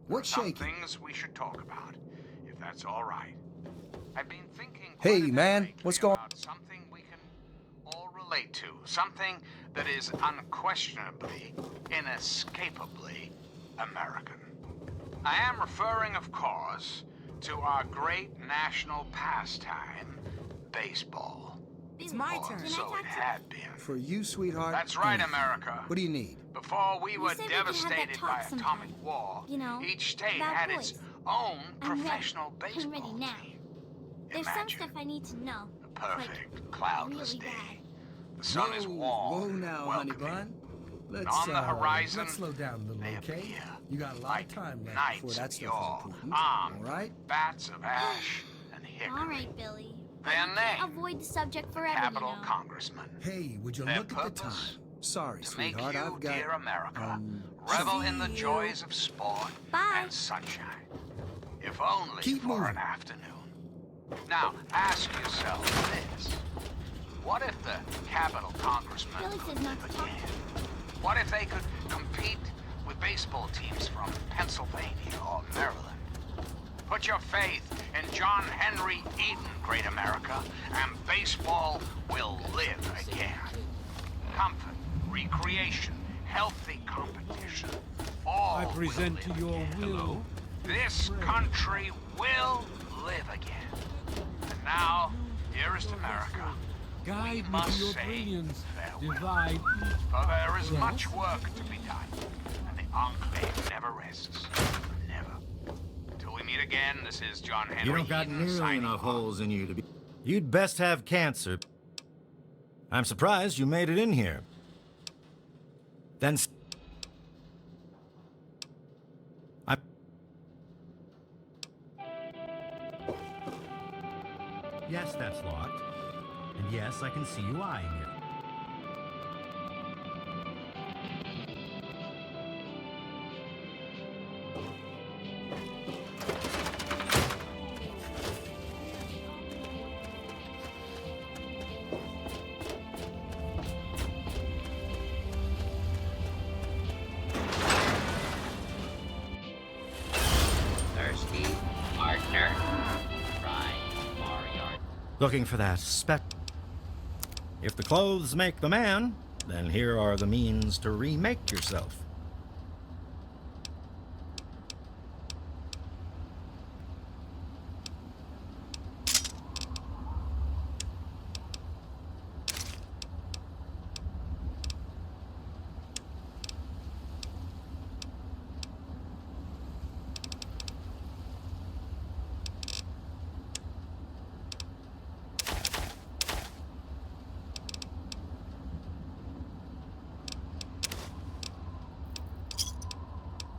What's shaking? Some things we should talk about, if that's all right. I've been thinking. Hey, man, what's going on? Something we can all relate to. Something that is unquestionably, inescapably American. I am referring, of course, to our great national pastime, baseball. It's my turn. So it had been. For you, sweetheart. That's right, America. What do you need? Before we were said we could have that devastated talk by sometime. atomic war, You know, each state about had boys. its own I'm ready. professional I'm baseball ready now. team. There's some Imagine stuff I need to know. a perfect cloudless really day. The sun is warm. Whoa now, honey bun. Let's, on the horizon, let's slow down a little, they okay? appear You got a lot of time left knights before that of stuff yore, is important. armed All right? bats of ash and hickory. All right, Billy. Their You can't name, avoid the subject forever, capital you know. congressman. Hey, would you Their look at the purpose, time? Sorry, to make sweetheart, you, I've got... dear America, revel in the joys of sport and sunshine. If only Keep for moving. an afternoon. Now, ask yourself this. What if the capital congressman Billy says could not live to talk. again? What if they could compete with baseball teams from Pennsylvania or Maryland? Put your faith in John Henry Eden, great America, and baseball will live again. Comfort, recreation, healthy competition. All I present to your will. this country will live again. And now, dearest America, Guide me to must your say brilliance. farewell. Divide. For there is Yes. much work to be done, and the enclave never rests. Never. Till we meet again, this is John Henry You don't got Eden nearly signing enough off. holes in you to be... You'd best have cancer. I'm surprised you made it in here. Then... I... Yes, that's locked. And yes, I can see you eyeing it. Thirsty, partner. Try Moriarty. Looking for that spec... If the clothes make the man, then here are the means to remake yourself.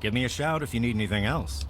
Give me a shout if you need anything else.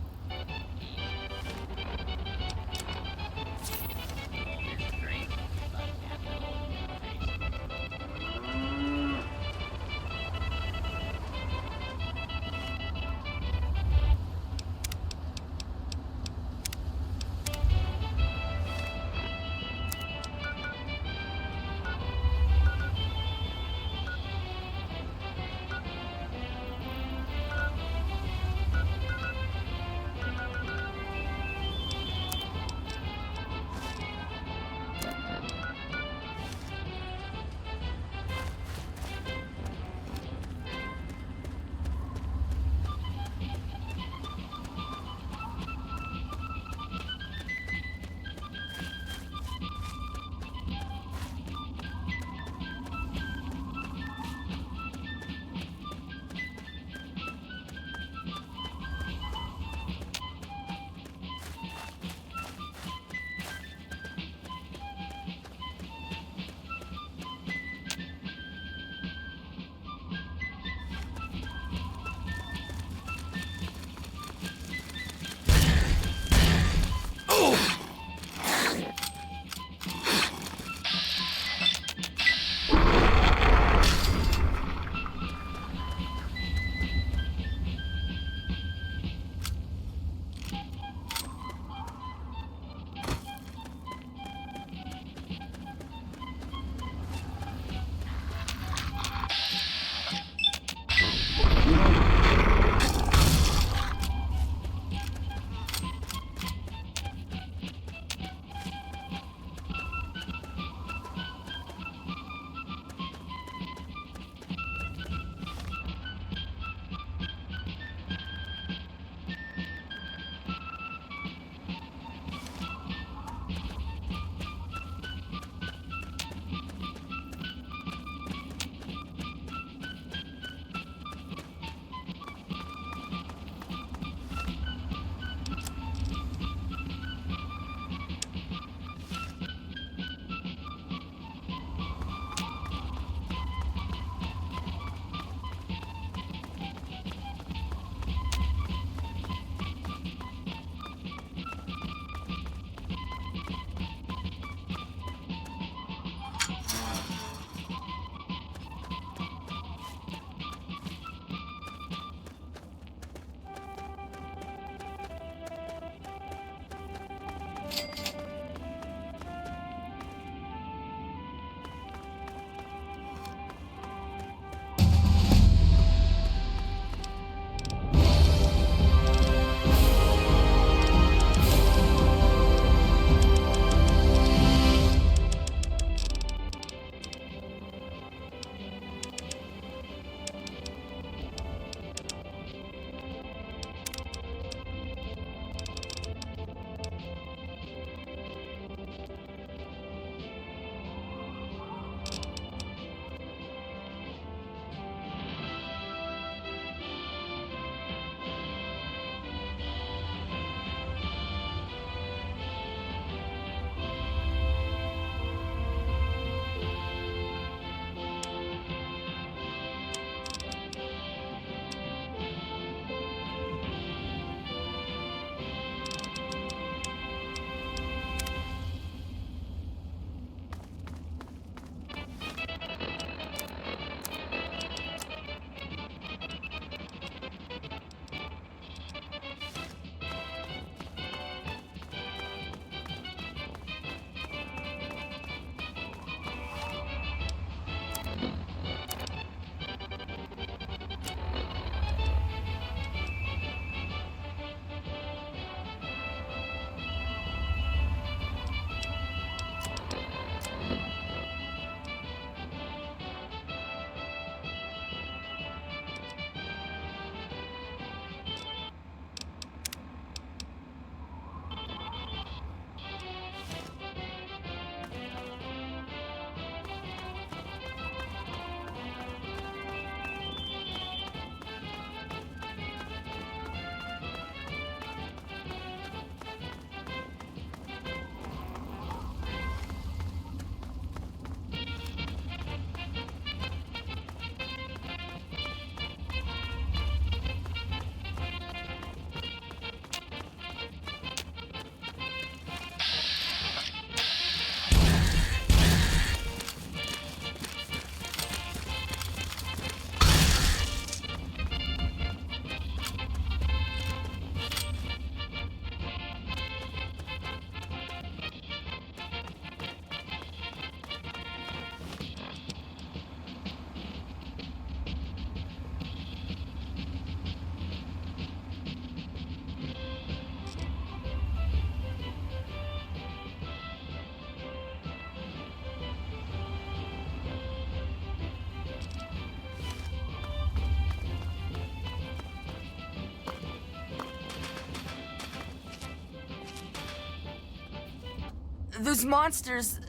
Those monsters,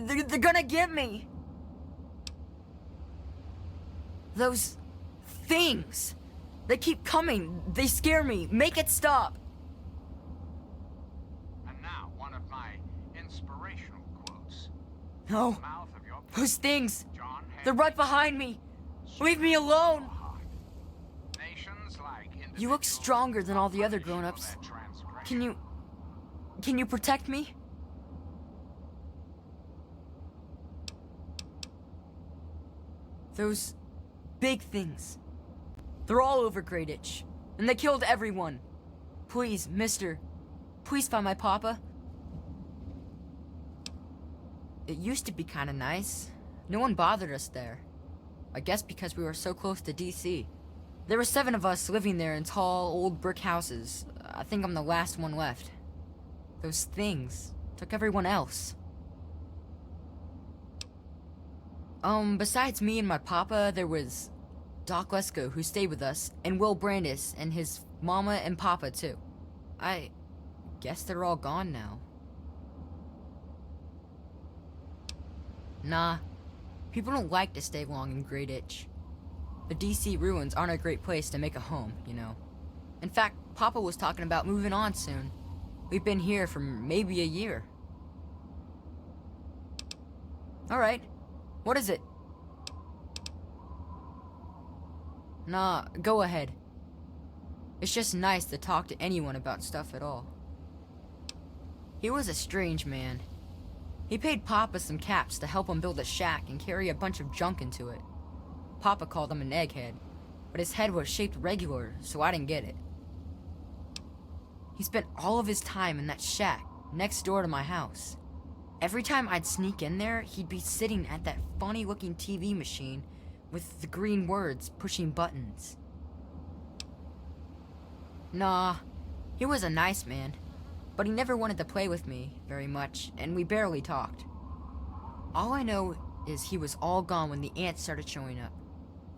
they're gonna get me. Those things. They keep coming. They scare me. Make it stop. And now, one of my inspirational quotes. No. Those things. They're right behind me. Leave me alone. You look stronger than all the other grown-ups. Can you protect me? Those big things. They're all over Greyditch, and they killed everyone. Please, mister, please find my papa. It used to be kinda nice. No one bothered us there. I guess because we were so close to DC. There were 7 of us living there in tall, old brick houses. I think I'm the last one left. Those things took everyone else. Besides me and my papa, there was Doc Lesko, who stayed with us, and Will Brandis, and his mama and papa, too. I guess they're all gone now. Nah, people don't like to stay long in Greyditch. The DC ruins aren't a great place to make a home, you know. In fact, Papa was talking about moving on soon. We've been here for maybe a year. Alright, what is it? Nah, go ahead. It's just nice to talk to anyone about stuff at all. He was a strange man. He paid Papa some caps to help him build a shack and carry a bunch of junk into it. Papa called him an egghead, but his head was shaped regular, so I didn't get it. He spent all of his time in that shack next door to my house. Every time I'd sneak in there, he'd be sitting at that funny-looking TV machine with the green words pushing buttons. Nah, he was a nice man, but he never wanted to play with me very much, and we barely talked. All I know is he was all gone when the ants started showing up.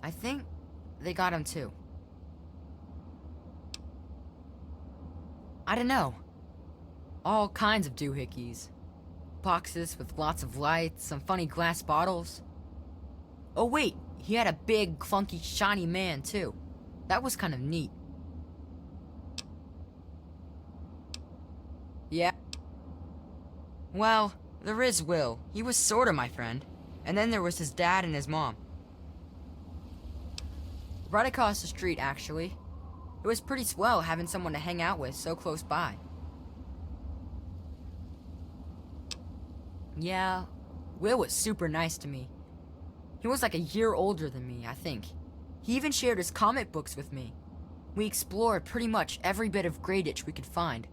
I think they got him too. I don't know. All kinds of doohickeys. Boxes with lots of lights, some funny glass bottles. Oh wait, he had a big, clunky, shiny man too. That was kind of neat. Yeah. Well, there is Will. He was sorta my friend. And then there was his dad and his mom. Right across the street, actually. It was pretty swell having someone to hang out with so close by. Yeah, Will was super nice to me. He was like a year older than me, I think. He even shared his comic books with me. We explored pretty much every bit of Greyditch we could find.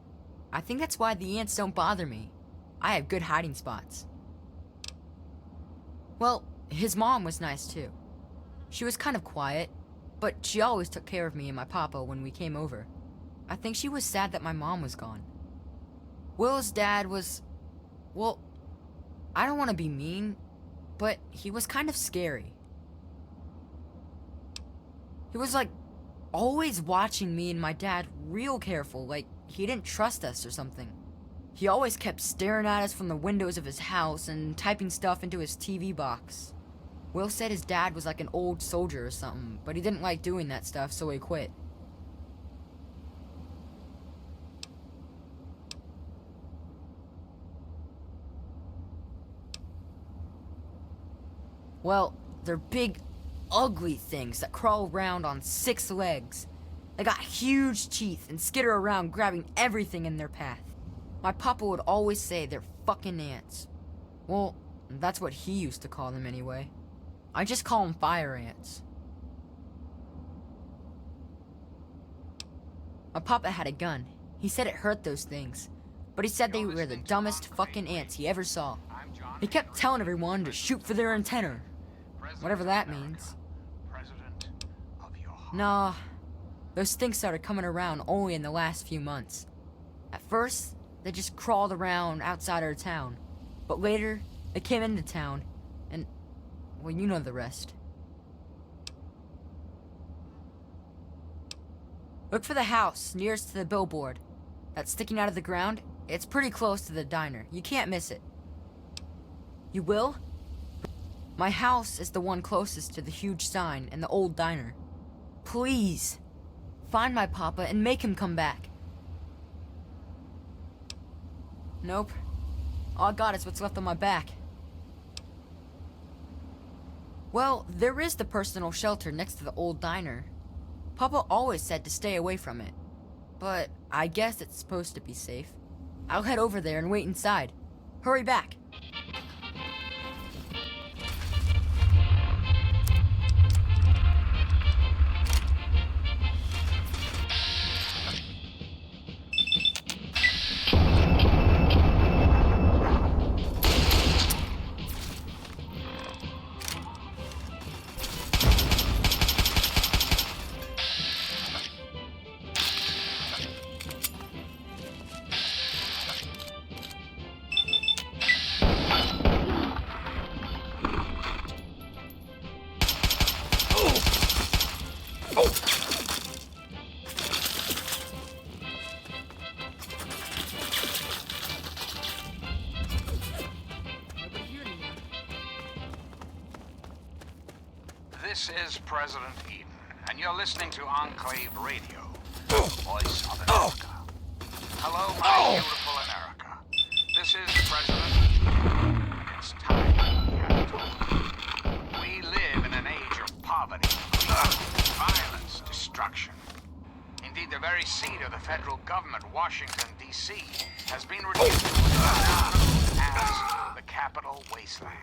I think that's why the ants don't bother me. I have good hiding spots. Well, his mom was nice too. She was kind of quiet, but she always took care of me and my papa when we came over. I think she was sad that my mom was gone. Will's dad was... well, I don't want to be mean, but he was kind of scary. He was like, always watching me and my dad real careful, like he didn't trust us or something. He always kept staring at us from the windows of his house and typing stuff into his TV box. Will said his dad was like an old soldier or something, but he didn't like doing that stuff, so he quit. Well, they're big, ugly things that crawl around on 6 legs. They got huge teeth and skitter around grabbing everything in their path. My papa would always say they're fucking ants. Well, that's what he used to call them anyway. I just call them fire ants. My papa had a gun. He said it hurt those things. But he said they were the dumbest fucking ants he ever saw. He kept telling everyone to shoot for their antenna. Whatever that means. Nah, those things started coming around only in the last few months. At first, they just crawled around outside our town. But later, they came into town, and, well, you know the rest. Look for the house nearest to the billboard. that's sticking out of the ground, it's pretty close to the diner. You can't miss it. You will? My house is the one closest to the huge sign and the old diner. Please, find my papa and make him come back. Nope. All I got is what's left on my back. Well, there is the personal shelter next to the old diner. Papa always said to stay away from it. But I guess it's supposed to be safe. I'll head over there and wait inside. Hurry back. This is President Eden, and you're listening to Enclave Radio, voice of America. Hello, my beautiful America. This is President Eden. It's time we had a talk. We live in an age of poverty, violence, destruction. Indeed, the very seat of the federal government, Washington, D.C., has been reduced to what is known as the Capital Wasteland.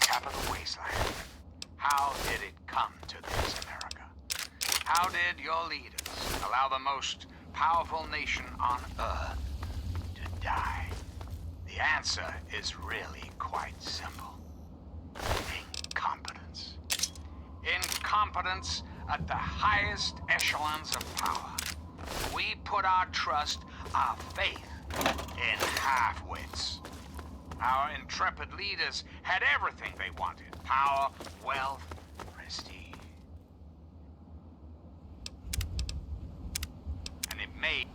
Capital Wasteland. How did it come to this, America? How did your leaders allow the most powerful nation on Earth to die? The answer is really quite simple. Incompetence. Incompetence at the highest echelons of power. We put our trust, our faith, in half-wits. Our intrepid leaders had everything they wanted. Power, wealth, prestige. And it made